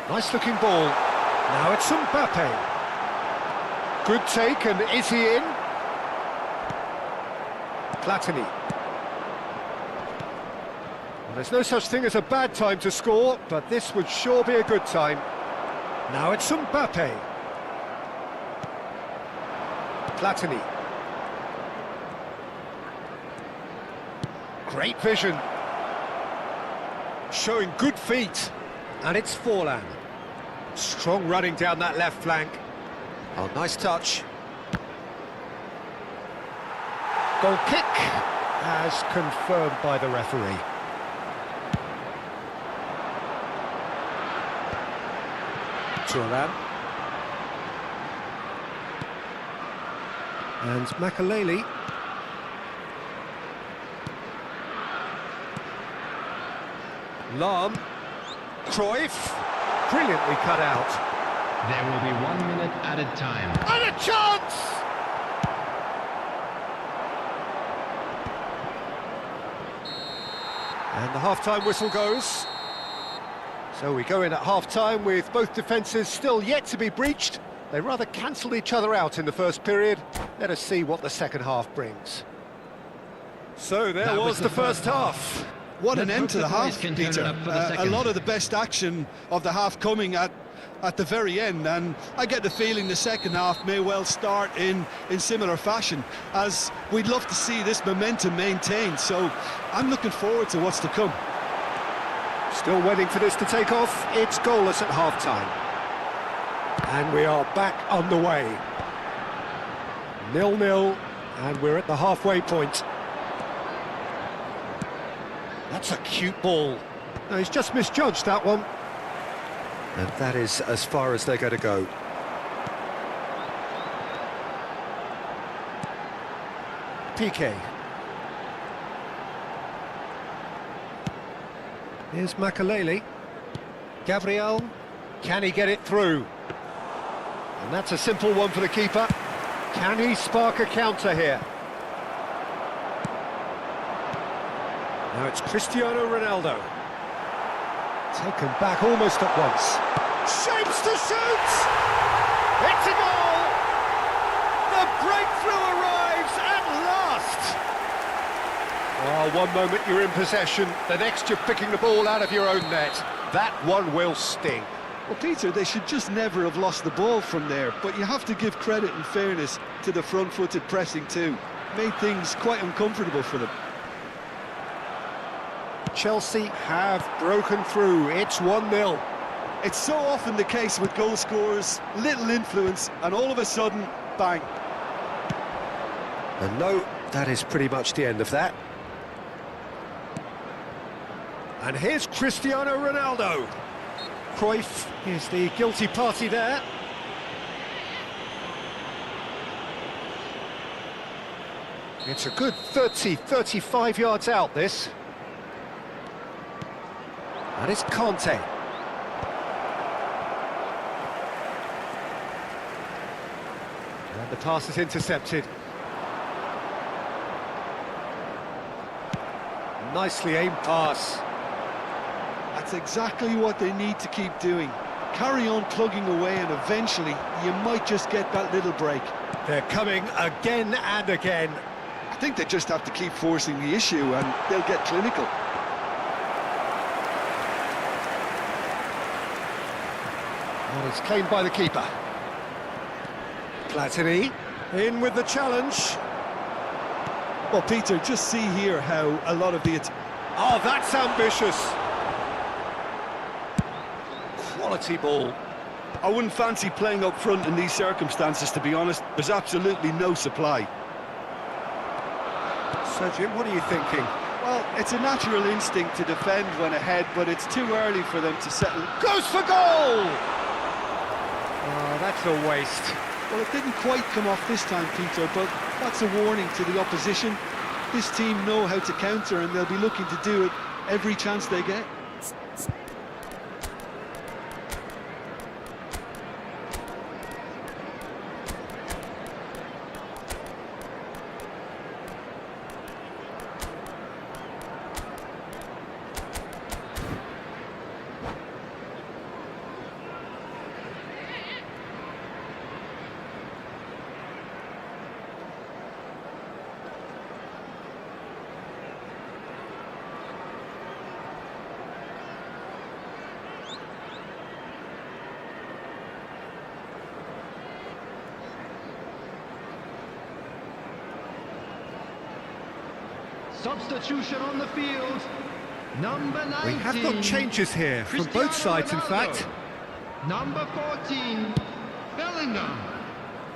Nice looking ball. Now it's Mbappe. Good take, and is he in? Platini. Well, there's no such thing as a bad time to score, but this would sure be a good time. Now it's Mbappe. Platini. Great vision. Showing good feet. And it's Forlan. Strong running down that left flank. Oh, nice touch. Goal kick, as confirmed by the referee. Thuram. And Makaleli. Lahm. Cruyff. Brilliantly cut out. There will be 1 minute added time. And a chance! And the half-time whistle goes. So we go in at half-time with both defences still yet to be breached. They rather cancelled each other out in the first period. Let us see what the second half brings. So there That was the first half. What Let's an end hope to the the boys half, can turn it Peter. up for the A second. lot of the best action of the half coming at the very end, and I get the feeling the second half may well start in similar fashion, as we'd love to see this momentum maintained. So I'm looking forward to what's to come. Still waiting for this to take off. It's goalless at half-time. And we are back underway. 0-0, and we're at the halfway point. That's a cute ball. No, he's just misjudged that one. And that is as far as they're going to go. Piqué. Here's Makaleli. Gabriel. Can he get it through? And that's a simple one for the keeper. Can he spark a counter here? Now it's Cristiano Ronaldo. Taken back almost at once. Shapes to shoot! It's a goal! The breakthrough arrives at last! Well, one moment you're in possession, the next you're picking the ball out of your own net. That one will sting. Well, Peter, they should just never have lost the ball from there, but you have to give credit and fairness to the front-footed pressing too. Made things quite uncomfortable for them. Chelsea have broken through. It's 1-0. It's so often the case with goal scorers, little influence, and all of a sudden, bang. And no, that is pretty much the end of that. And here's Cristiano Ronaldo. Cruyff is the guilty party there. It's a good 35 yards out, this. And it's Conte. And the pass is intercepted. Nicely aimed pass. That's exactly what they need to keep doing. Carry on plugging away, and eventually you might just get that little break. They're coming again and again. I think they just have to keep forcing the issue and they'll get clinical. And it's claimed by the keeper. Platini in with the challenge. Well, Peter, just see here how a lot of the... Oh, that's ambitious. Quality ball. I wouldn't fancy playing up front in these circumstances, to be honest. There's absolutely no supply. So, Jim, what are you thinking? Well, it's a natural instinct to defend when ahead, but it's too early for them to settle. Goes for goal! Oh, that's a waste. Well, it didn't quite come off this time, Peter, but that's a warning to the opposition. This team know how to counter, and they'll be looking to do it every chance they get. Substitution on the field. Number 19. We have got changes here from both sides, in fact. Number 14, Bellingham.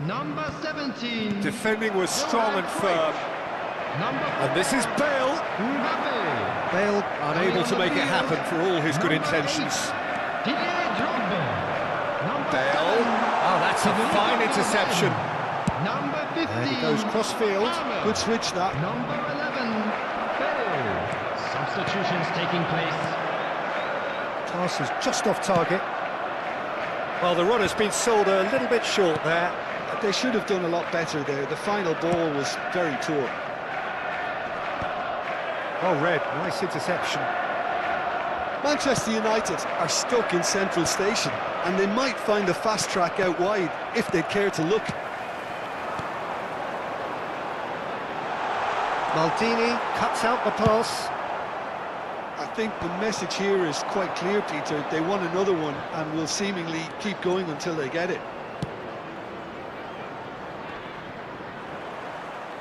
Number 17. Defending was strong and firm. Number And this is Bale. Mbappe. Bale unable to make it happen for all his good intentions. Didier Drogba. Number Bale. 7. Oh, that's a fine interception. Number 15. And he goes cross-field. Palmer. Good switch that. Number 11. Bale. Substitutions taking place. Pass is just off target. Well, the run has been sold a little bit short there. They should have done a lot better there. The final ball was very poor. Well read, nice interception. Manchester United are stuck in Central Station, and they might find a fast track out wide if they'd care to look. Maldini cuts out the pass. I think the message here is quite clear, Peter. They want another one and will seemingly keep going until they get it.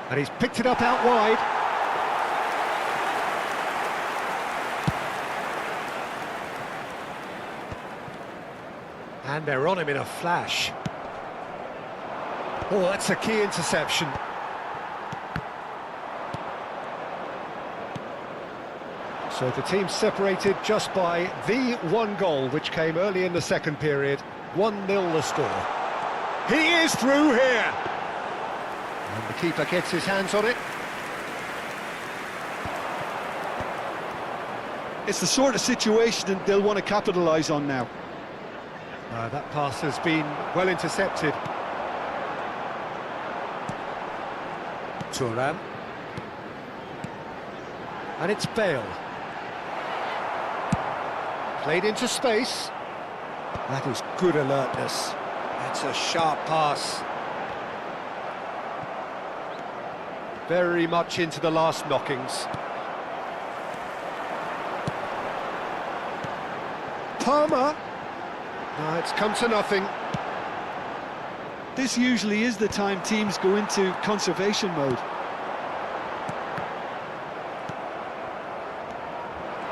And he's picked it up out wide. And they're on him in a flash. Oh, that's a key interception. So the team's separated just by the one goal, which came early in the second period. 1-0 the score. He is through here! And the keeper gets his hands on it. It's the sort of situation that they'll want to capitalise on now. That pass has been well intercepted. Thuram. And it's Bale. Played into space. That is good alertness. That's a sharp pass. Very much into the last knockings. Palmer. No, it's come to nothing. This usually is the time teams go into conservation mode.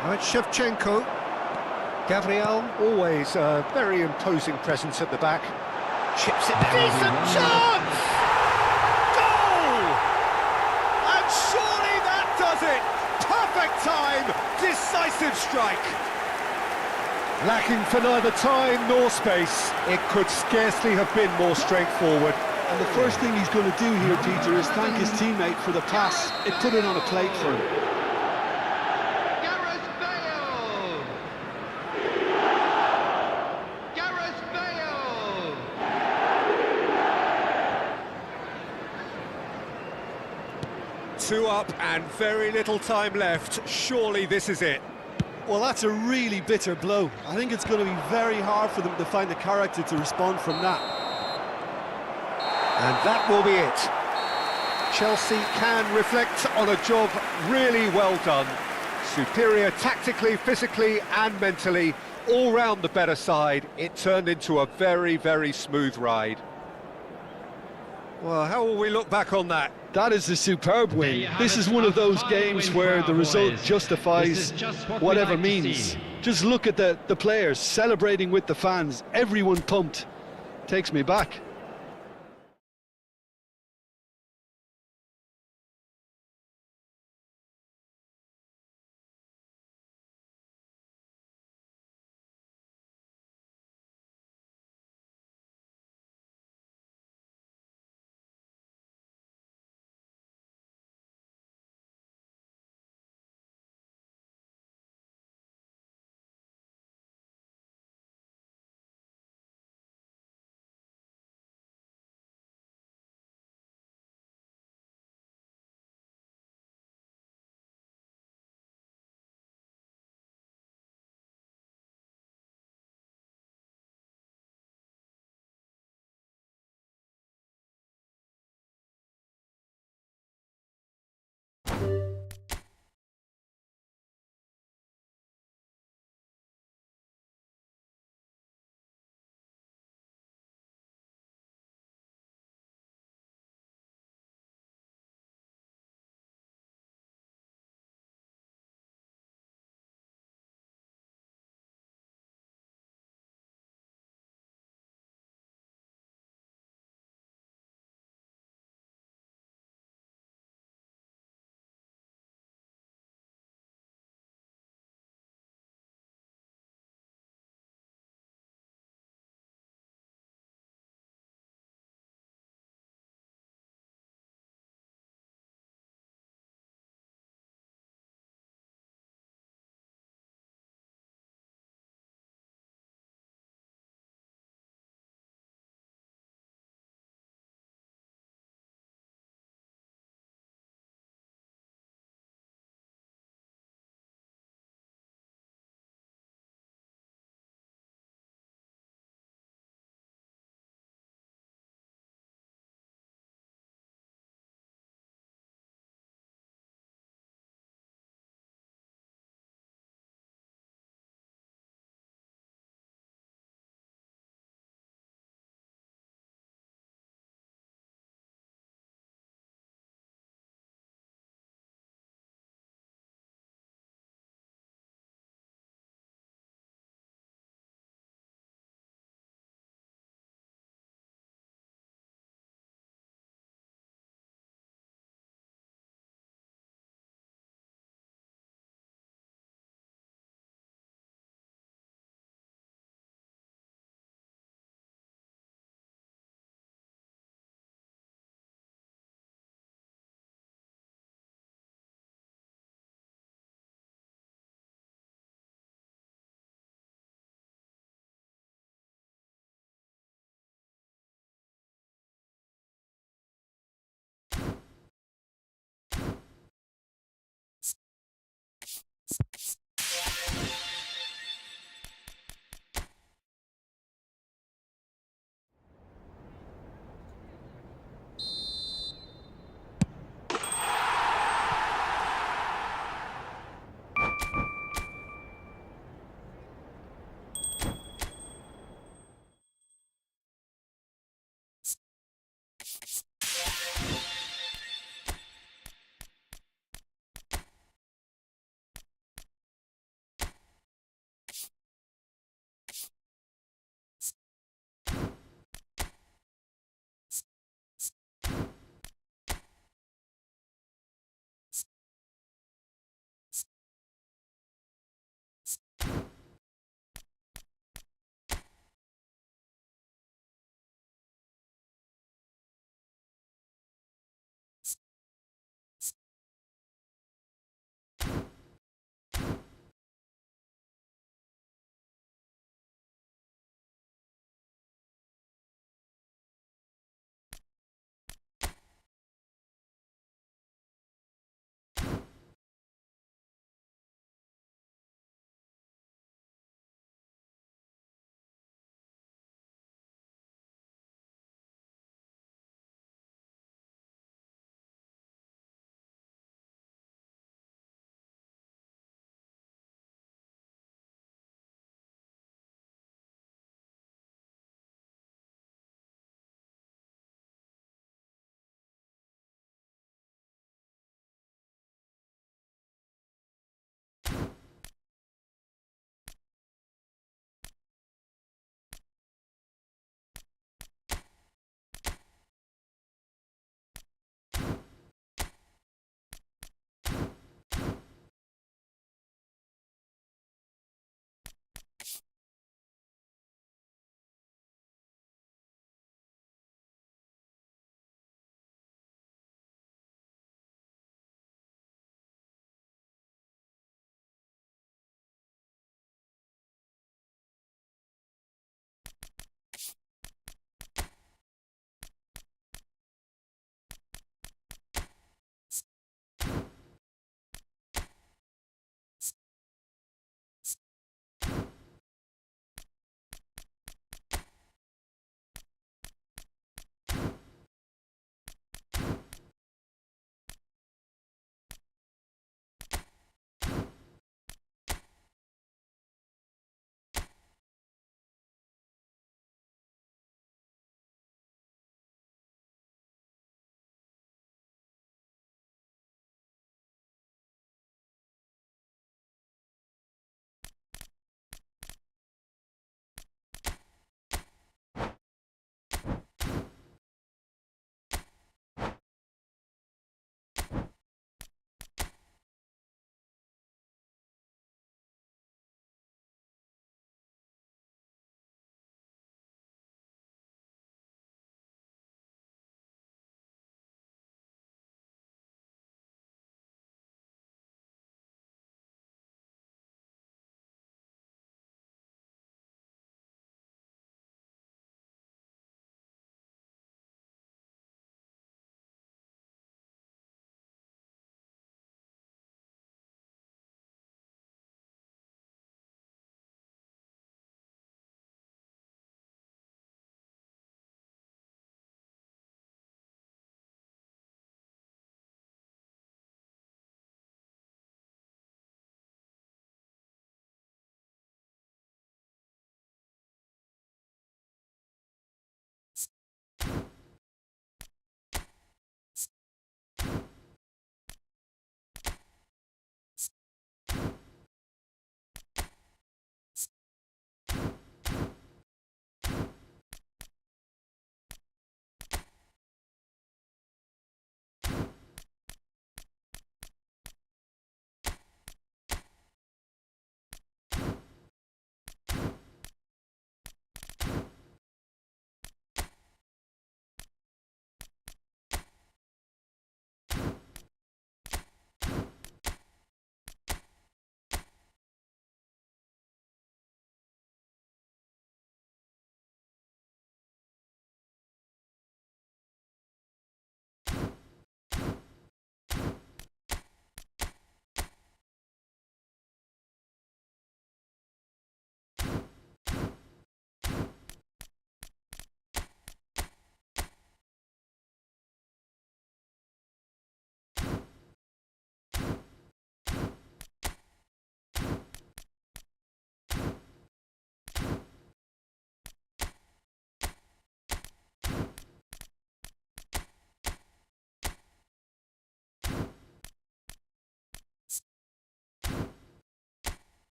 Now it's Shevchenko. Gabriel, always a very imposing presence at the back. Chips it, decent chance! Goal! And surely that does it! Perfect time, decisive strike. Lacking for neither time nor space, it could scarcely have been more straightforward. And the first thing he's going to do here, Peter, is thank his teammate for the pass. It put it on a plate for him. Gareth Bale. Gareth Bale. Two up and very little time left. Surely this is it. Well, that's a really bitter blow. I think it's going to be very hard for them to find the character to respond from that. And that will be it. Chelsea can reflect on a job really well done. Superior tactically, physically and mentally. All round the better side. It turned into a very, very smooth ride. Well, how will we look back on that? That is a superb win. This is one of those games where the result justifies whatever means. Just look at the players celebrating with the fans. Everyone pumped. Takes me back.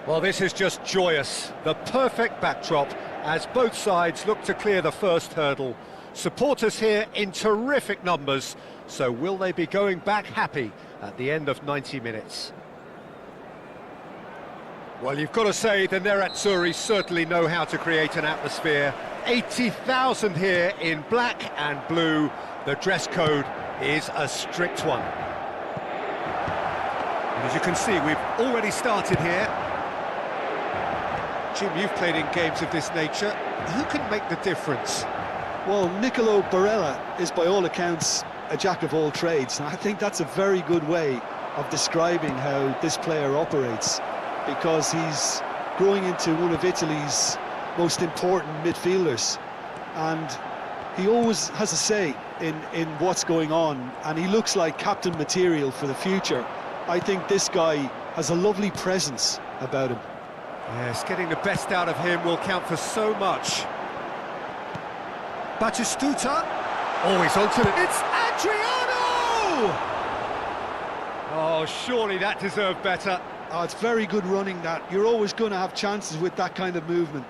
Well, this is just joyous. The perfect backdrop as both sides look to clear the first hurdle. Supporters here in terrific numbers, so will they be going back happy at the end of 90 minutes? Well, you've got to say the Nerazzurri certainly know how to create an atmosphere. 80,000 here in black and blue. The dress code is a strict one. And as you can see, we've already started here. Jim, you've played in games of this nature. Who can make the difference? Well, Nicolo Barella is by all accounts a jack of all trades, and I think that's a very good way of describing how this player operates, because he's growing into one of Italy's most important midfielders, and he always has a say in what's going on, and he looks like captain material for the future. I think this guy has a lovely presence about him. Yes, getting the best out of him will count for so much. Batistuta. Oh, he's onto it. It's Adriano! Oh, surely that deserved better. Oh, it's very good running, that. You're always going to have chances with that kind of movement.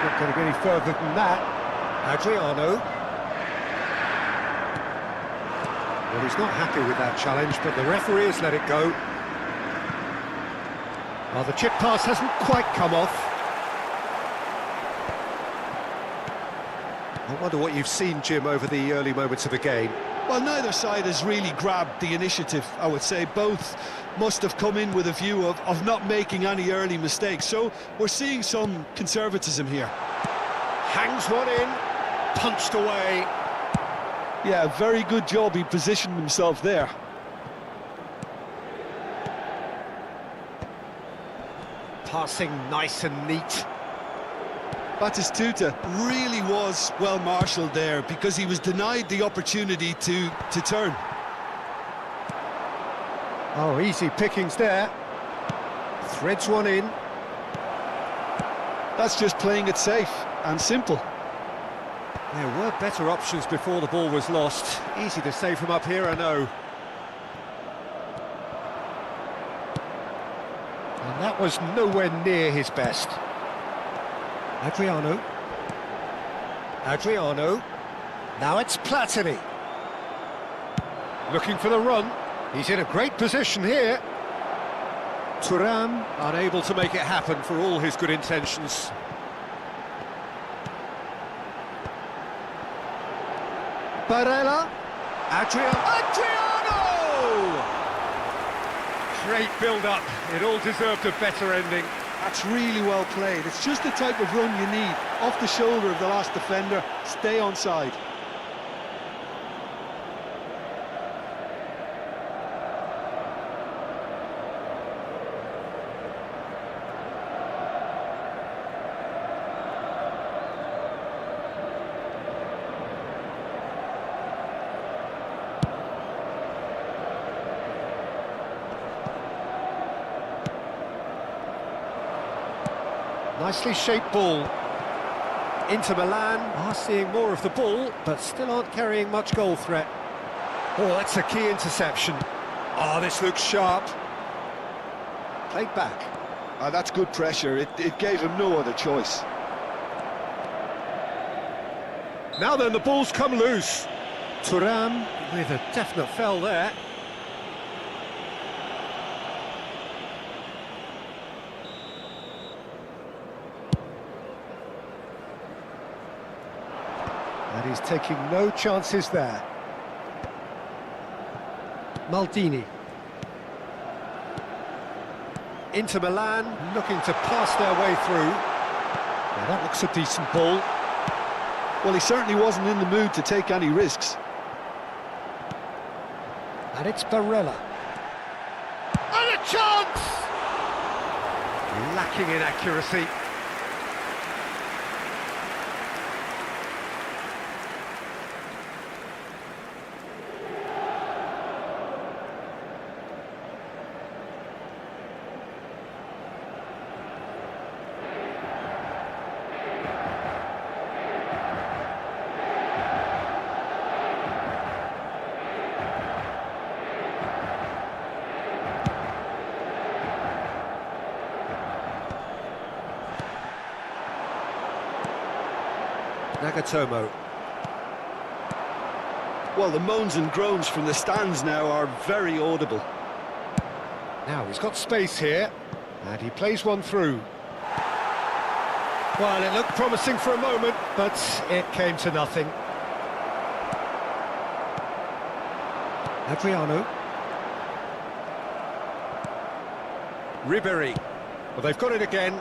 Not going to get any further than that. Adriano. Well, he's not happy with that challenge, but the referee has let it go. Well, the chip pass hasn't quite come off. I wonder what you've seen, Jim, over the early moments of the game. Well, neither side has really grabbed the initiative, I would say. Both must have come in with a view of not making any early mistakes. So we're seeing some conservatism here. Hangs one in, punched away. Yeah, very good job. He positioned himself there. Passing nice and neat. Batistuta really was well marshalled there because he was denied the opportunity to turn. Oh, easy pickings there. Threads one in. That's just playing it safe and simple. There were better options before the ball was lost. Easy to say from up here, I know. And that was nowhere near his best. Adriano. Now it's Platini. Looking for the run. He's in a great position here. Thuram unable to make it happen for all his good intentions. Barella. Adriano! Great build-up. It all deserved a better ending. That's really well played. It's just the type of run you need. Off the shoulder of the last defender, stay onside. Nicely shaped ball. Inter Milan are seeing more of the ball, but still aren't carrying much goal threat. Oh, that's a key interception. Oh, this looks sharp. Played back. That's good pressure. It gave him no other choice. Now then, the ball's come loose. Thuram with a definite foul there. And he's taking no chances there. Maldini. Inter Milan looking to pass their way through. Now that looks a decent ball. Well, he certainly wasn't in the mood to take any risks. And it's Barella. And a chance! Lacking in accuracy. Nagatomo. Well, the moans and groans from the stands now are very audible. Now he's got space here, and he plays one through. Well, it looked promising for a moment, but it came to nothing. Adriano. Ribéry. Well, they've got it again.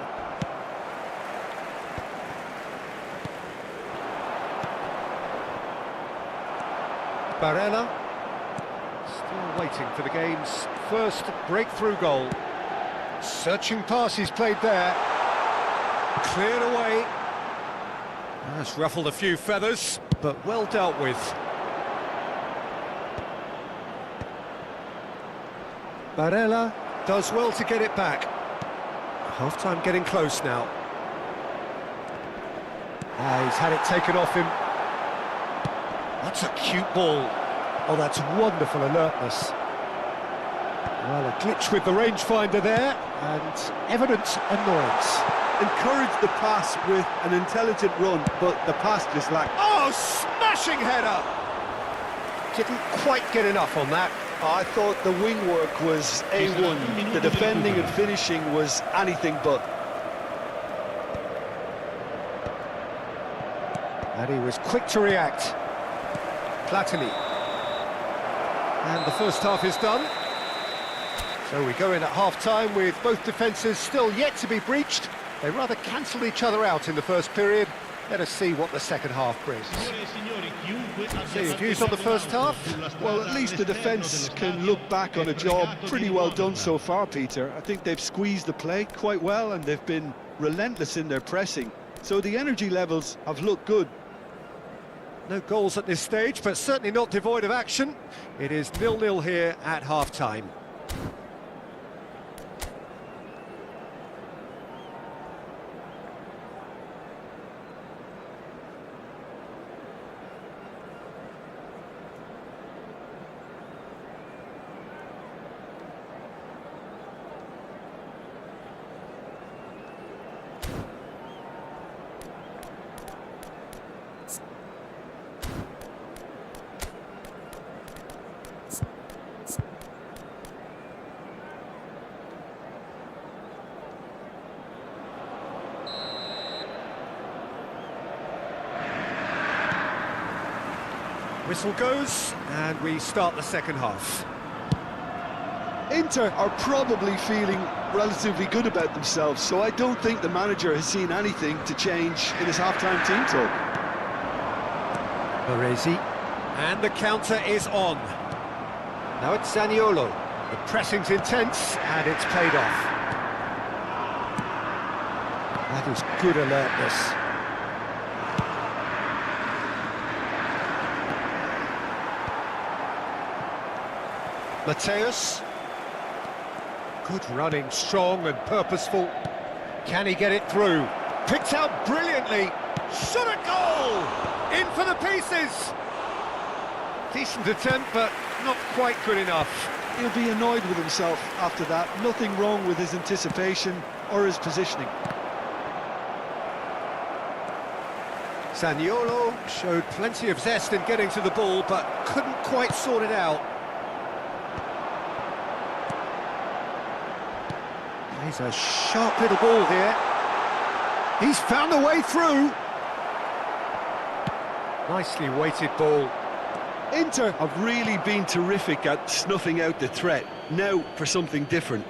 Barella, still waiting for the game's first breakthrough goal. Searching pass he's played there. Cleared away. That's ruffled a few feathers, but well dealt with. Barella does well to get it back. Half-time getting close now. He's had it taken off him. That's a cute ball. Oh, that's wonderful alertness. Well, a glitch with the rangefinder there, and evident annoyance. Encouraged the pass with an intelligent run, but the pass just lacked. Oh, smashing header! Didn't quite get enough on that. I thought the wing work was A1. The defending and finishing was anything but. And he was quick to react. Platini. And the first half is done. So we go in at half-time with both defences still yet to be breached. They rather cancelled each other out in the first period. Let us see what the second half brings. So your views on the first half? Well, at least the defence can look back on a job pretty well done so far, Peter. I think they've squeezed the play quite well and they've been relentless in their pressing. So the energy levels have looked good. No goals at this stage, but certainly not devoid of action. It is 0-0 here at half-time. Whistle goes, and we start the second half. Inter are probably feeling relatively good about themselves, so I don't think the manager has seen anything to change in his half-time team talk. Baresi, and the counter is on. Now it's Zaniolo. The pressing's intense, and it's paid off. That is good alertness. Mateus. Good running, strong and purposeful. Can he get it through? Picked out brilliantly. Shot a goal! In for the pieces! Decent attempt, but not quite good enough. He'll be annoyed with himself after that. Nothing wrong with his anticipation or his positioning. Zaniolo showed plenty of zest in getting to the ball, but couldn't quite sort it out. He's a sharp little ball here. He's found a way through. Nicely weighted ball. Inter have really been terrific at snuffing out the threat. Now for something different.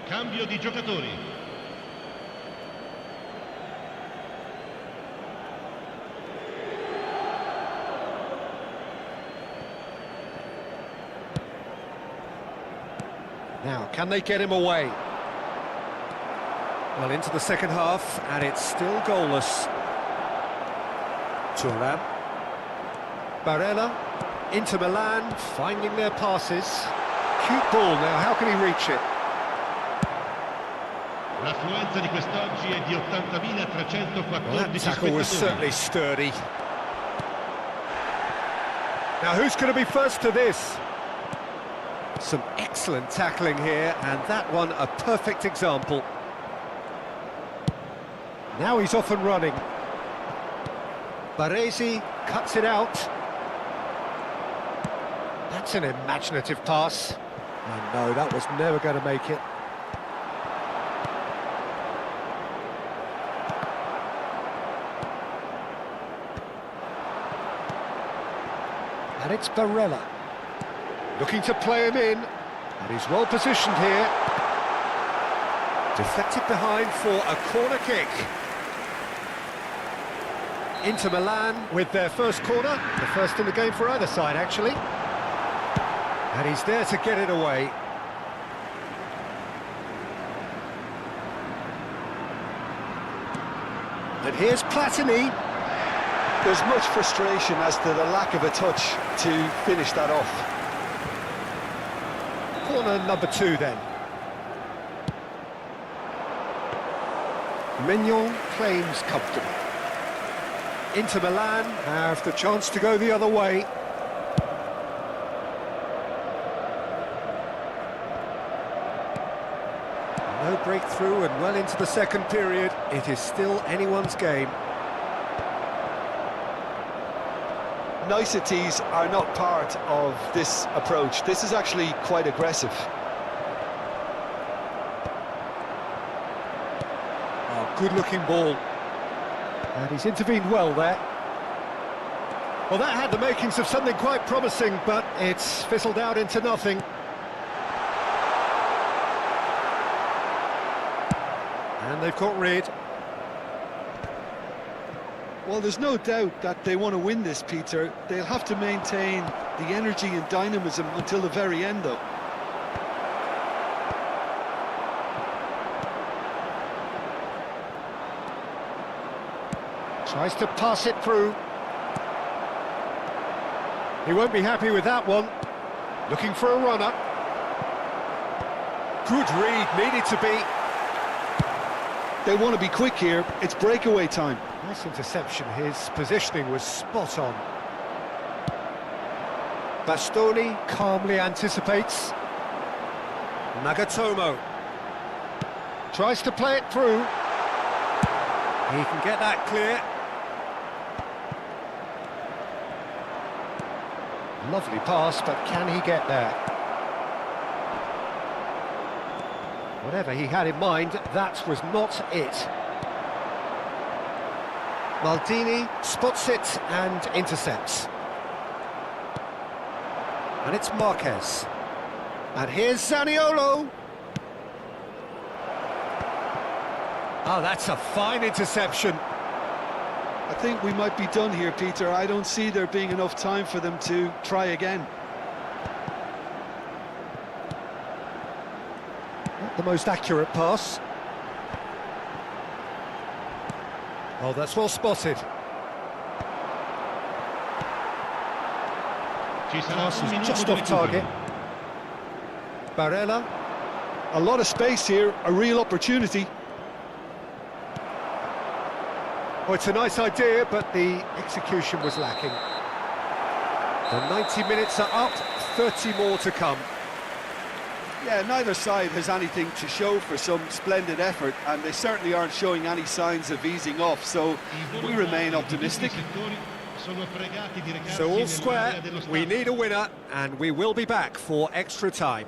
Cambio di giocatori. Now, can they get him away? Well, into the second half, and it's still goalless. Thuram. Barella. Inter Milan, finding their passes. Cute ball now, how can he reach it? L'affluenza di quest'oggi è di 80.314 Well, that tackle was certainly sturdy. Now, who's going to be first to this? Some excellent tackling here, and that one a perfect example. Now he's off and running. Baresi cuts it out. That's an imaginative pass. Oh no, that was never going to make it. And it's Barella. Looking to play him in. And he's well positioned here. Deflected behind for a corner kick. Inter Milan with their first corner. The first in the game for either side, actually. And he's there to get it away. And here's Platini. There's much frustration as to the lack of a touch to finish that off. Corner number 2 then. Mignon claims comfortable. Inter Milan have the chance to go the other way. No breakthrough and well into the second period. It is still anyone's game. Niceties are not part of this approach. This is actually quite aggressive. Oh, good-looking ball. And he's intervened well there. Well, that had the makings of something quite promising, but it's fizzled out into nothing. And they've caught rid. Well, there's no doubt that they want to win this, Peter. They'll have to maintain the energy and dynamism until the very end, though. Tries to pass it through. He won't be happy with that one. Looking for a runner. Good read, needed to be. They want to be quick here. It's breakaway time. Nice interception. His positioning was spot on. Bastoni calmly anticipates. Nagatomo tries to play it through. He can get that clear. Lovely pass, but can he get there? Whatever he had in mind, that was not it. Maldini spots it and intercepts. And it's Marquez. And here's Zaniolo. Oh, that's a fine interception. I think we might be done here, Peter. I don't see there being enough time for them to try again. Not the most accurate pass. Oh, that's well spotted. Pass is just off target. Barella. A lot of space here, a real opportunity. Oh, it's a nice idea, but the execution was lacking. The 90 minutes are up, 30 more to come. Yeah, neither side has anything to show for some splendid effort, and they certainly aren't showing any signs of easing off, so we remain optimistic. So all square, we need a winner, and we will be back for extra time.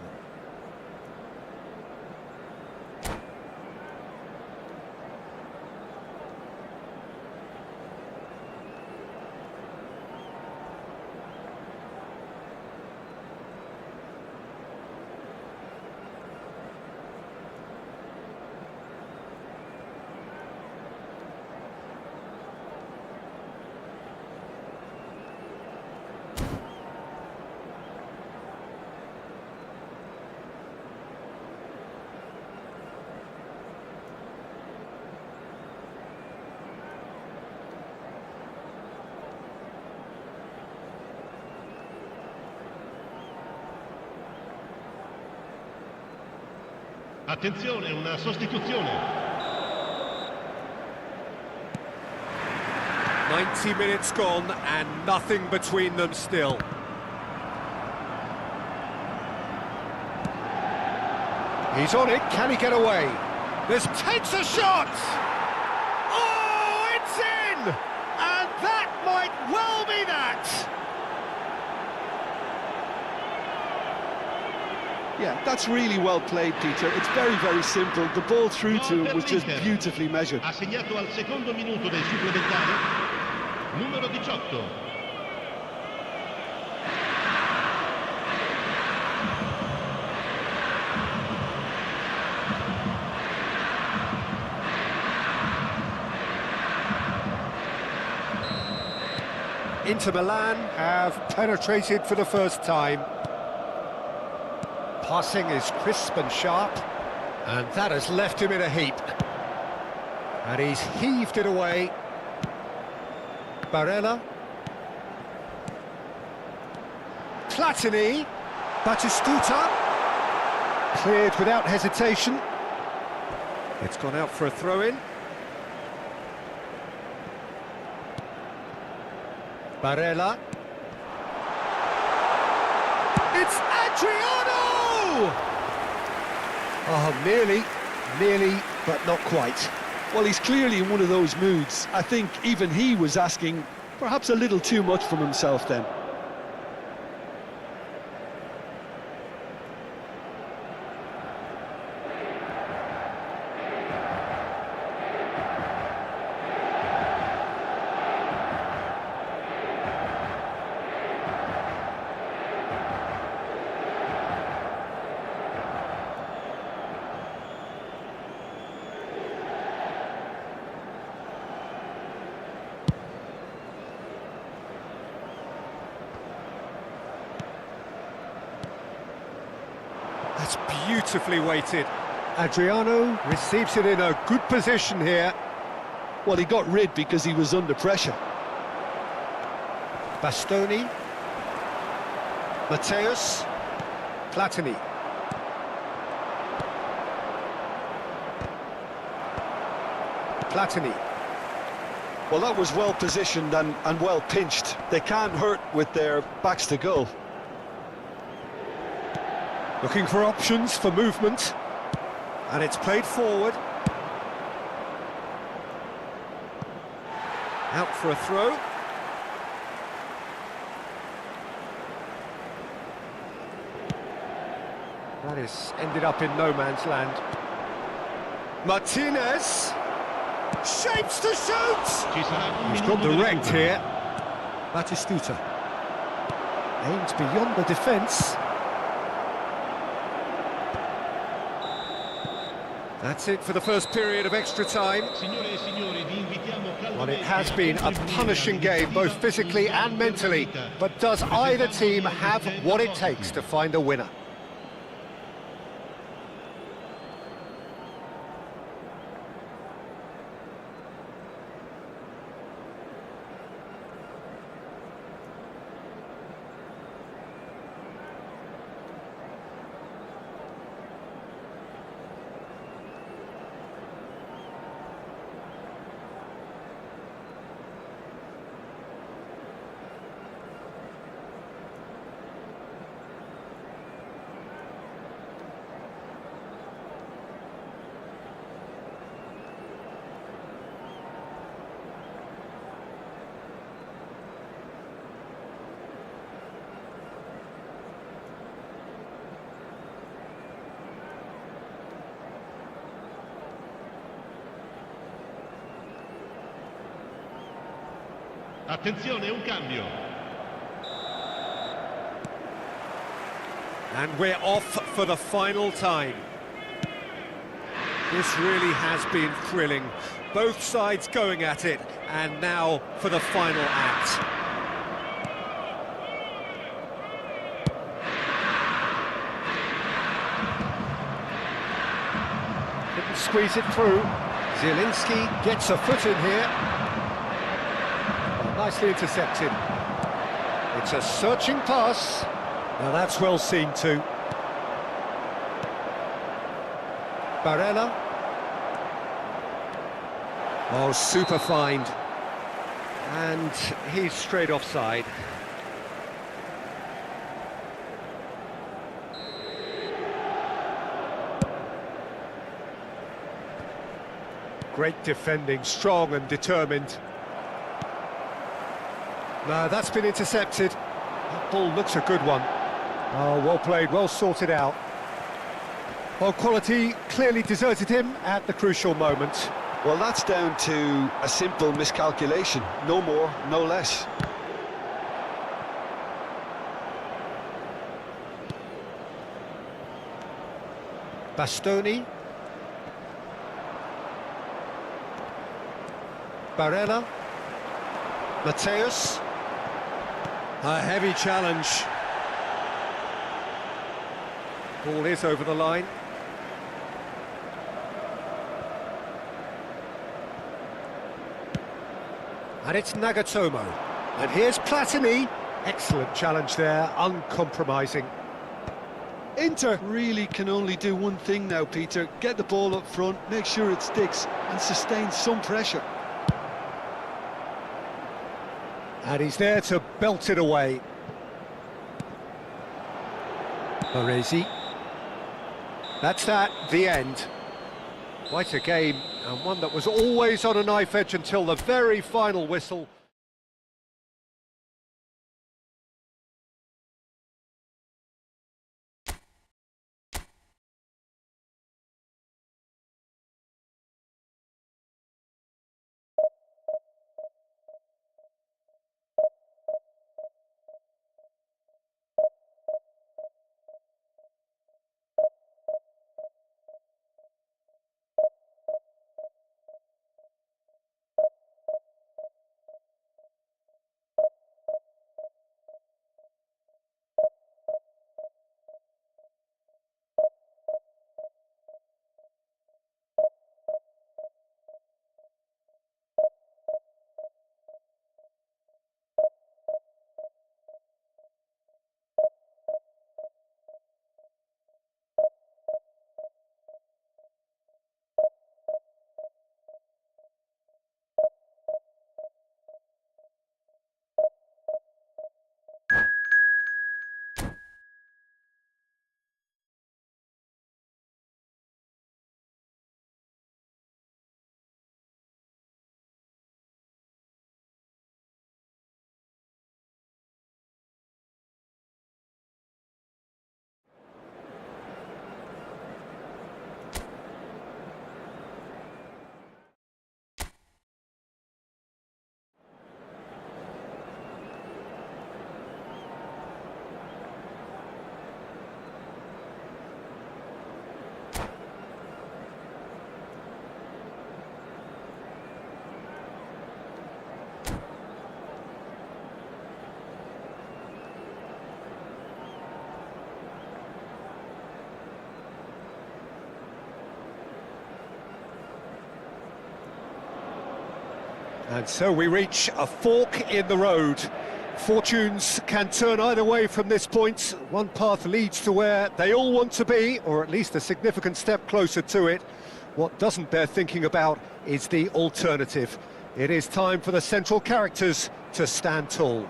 Attenzione, una sostituzione. 90 minutes gone and nothing between them still. He's on it, can he get away? This takes a shot! Oh, it's in! And that might well be that! Yeah, that's really well played, Peter. It's very, very simple. The ball through to him was just beautifully measured. Ha segnato al secondo minuto del supplementare, numero 18. Inter Milan have penetrated for the first time. Passing is crisp and sharp, and that has left him in a heap. And he's heaved it away. Barella. Platini. Batistuta. Cleared without hesitation. It's gone out for a throw-in. Barella. It's Adriano! Oh, nearly, but not quite. Well, he's clearly in one of those moods. I think even he was asking perhaps a little too much from himself then. That's beautifully weighted. Adriano receives it in a good position here. Well, he got rid because he was under pressure. Bastoni. Mateus. Platini. Platini. Well, that was well positioned and well pinched. They can't hurt with their backs to goal. Looking for options for movement. And it's played forward. Out for a throw. That is ended up in no man's land. Martinez. Shapes to shoot! Ci sarà un He's minuto got di direct recupero. here. Batistuta. Aims beyond the defence. That's it for the first period of extra time. Signore e signori, vi invitiamo Well, it has been a punishing game, both physically and mentally. But does either team have what it takes to find a winner? Attenzione, un cambio. And we're off for the final time. This really has been thrilling. Both sides going at it, and now for the final act. Couldn't squeeze it through. Zielinski gets a foot in here. Well, nicely intercepted. It's a searching pass. Now that's well seen too. Barella. Oh, super find. And he's straight offside. Great defending, strong and determined. No, that's been intercepted. That ball looks a good one. Oh, well played, well sorted out. Well, quality clearly deserted him at the crucial moment. Well, that's down to a simple miscalculation. No more, no less. Bastoni. Barella. Mateus. A heavy challenge. Ball is over the line. And it's Nagatomo. And here's Platini. Excellent challenge there, uncompromising. Inter really can only do one thing now, Peter. Get the ball up front, make sure it sticks, and sustain some pressure. And he's there to belt it away. Baresi. That's that, the end. Quite a game, and one that was always on a knife edge until the very final whistle. And so we reach a fork in the road. Fortunes can turn either way from this point. One path leads to where they all want to be, or at least a significant step closer to it. What doesn't bear thinking about is the alternative. It is time for the central characters to stand tall.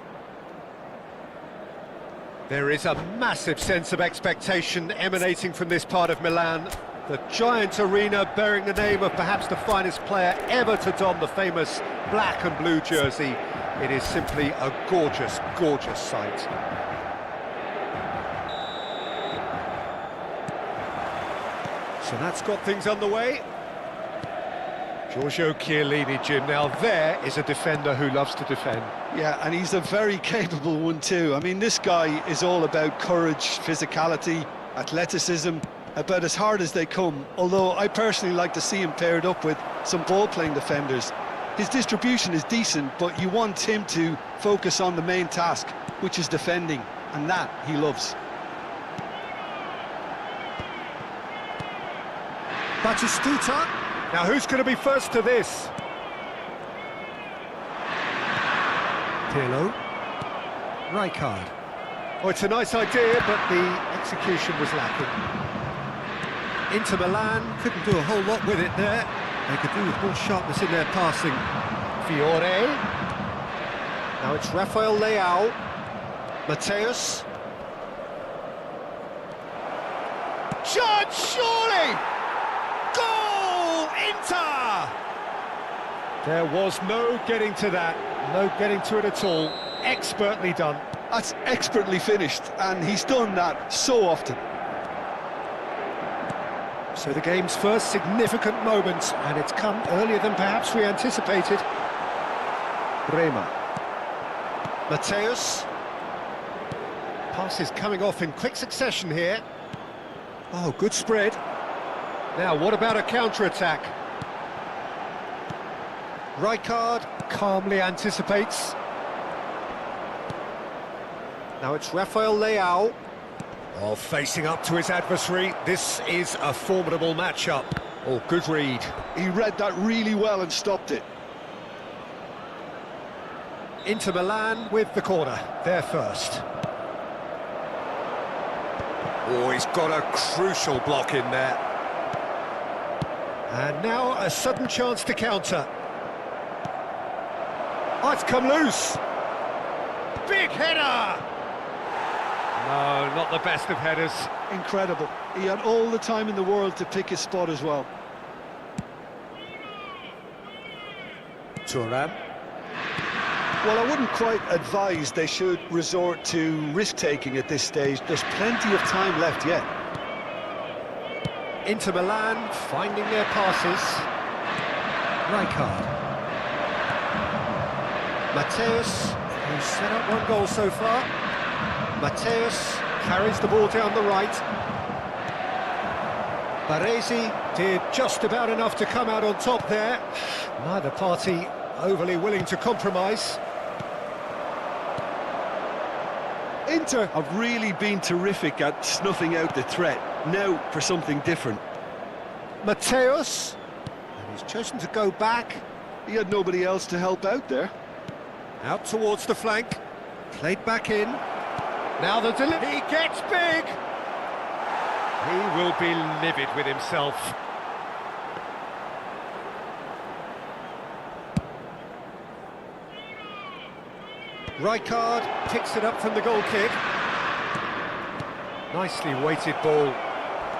There is a massive sense of expectation emanating from this part of Milan. The giant arena bearing the name of perhaps the finest player ever to don the famous black and blue jersey. It is simply a gorgeous, gorgeous sight. So that's got things underway. Giorgio Chiellini, Jim. Now there is a defender who loves to defend. Yeah, and he's a very capable one too. I mean, this guy is all about courage, physicality, athleticism, about as hard as they come, although I personally like to see him paired up with some ball-playing defenders. His distribution is decent, but you want him to focus on the main task, which is defending, and that he loves. Batistuta. Now who's going to be first to this? Pirlo. Rijkaard. Oh, it's a nice idea, but the execution was lacking. Inter Milan couldn't do a whole lot with it there. They could do with more sharpness in their passing. Fiore. Now it's Rafael Leao. Mateus. Judge, surely! Goal! Inter! There was no getting to that. No getting to it at all. Expertly done. That's expertly finished, and he's done that so often. So the game's first significant moment, and it's come earlier than perhaps we anticipated. Bremer. Mateus. Passes coming off in quick succession here. Oh, good spread. Now, what about a counter-attack? Rijkaard calmly anticipates. Now it's Rafael Leao. Oh, facing up to his adversary. This is a formidable matchup. Oh, good read. He read that really well and stopped it. Inter Milan with the corner. They're first. Oh, he's got a crucial block in there. And now a sudden chance to counter. Oh, it's come loose. Big header! No, not the best of headers. Incredible. He had all the time in the world to pick his spot as well. Thuram. Well, I wouldn't quite advise they should resort to risk-taking at this stage. There's plenty of time left yet. Inter Milan finding their passes. Rijkaard. Mateus, who's set up one goal so far. Mateus carries the ball down the right. Baresi did just about enough to come out on top there. Neither party overly willing to compromise. Inter have really been terrific at snuffing out the threat. Now for something different. Mateus, and he's chosen to go back. He had nobody else to help out there. Out towards the flank, played back in. Now the delivery, he gets big! He will be livid with himself. Rijkaard picks it up from the goal kick. Nicely weighted ball.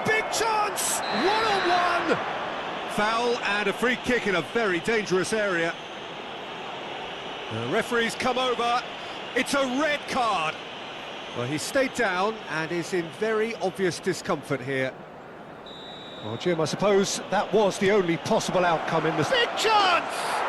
Big chance! One-on-one! Foul and a free kick in a very dangerous area. The referee's come over. It's a red card. Well, he stayed down and is in very obvious discomfort here. Well, Jim, I suppose that was the only possible outcome in the... Big chance!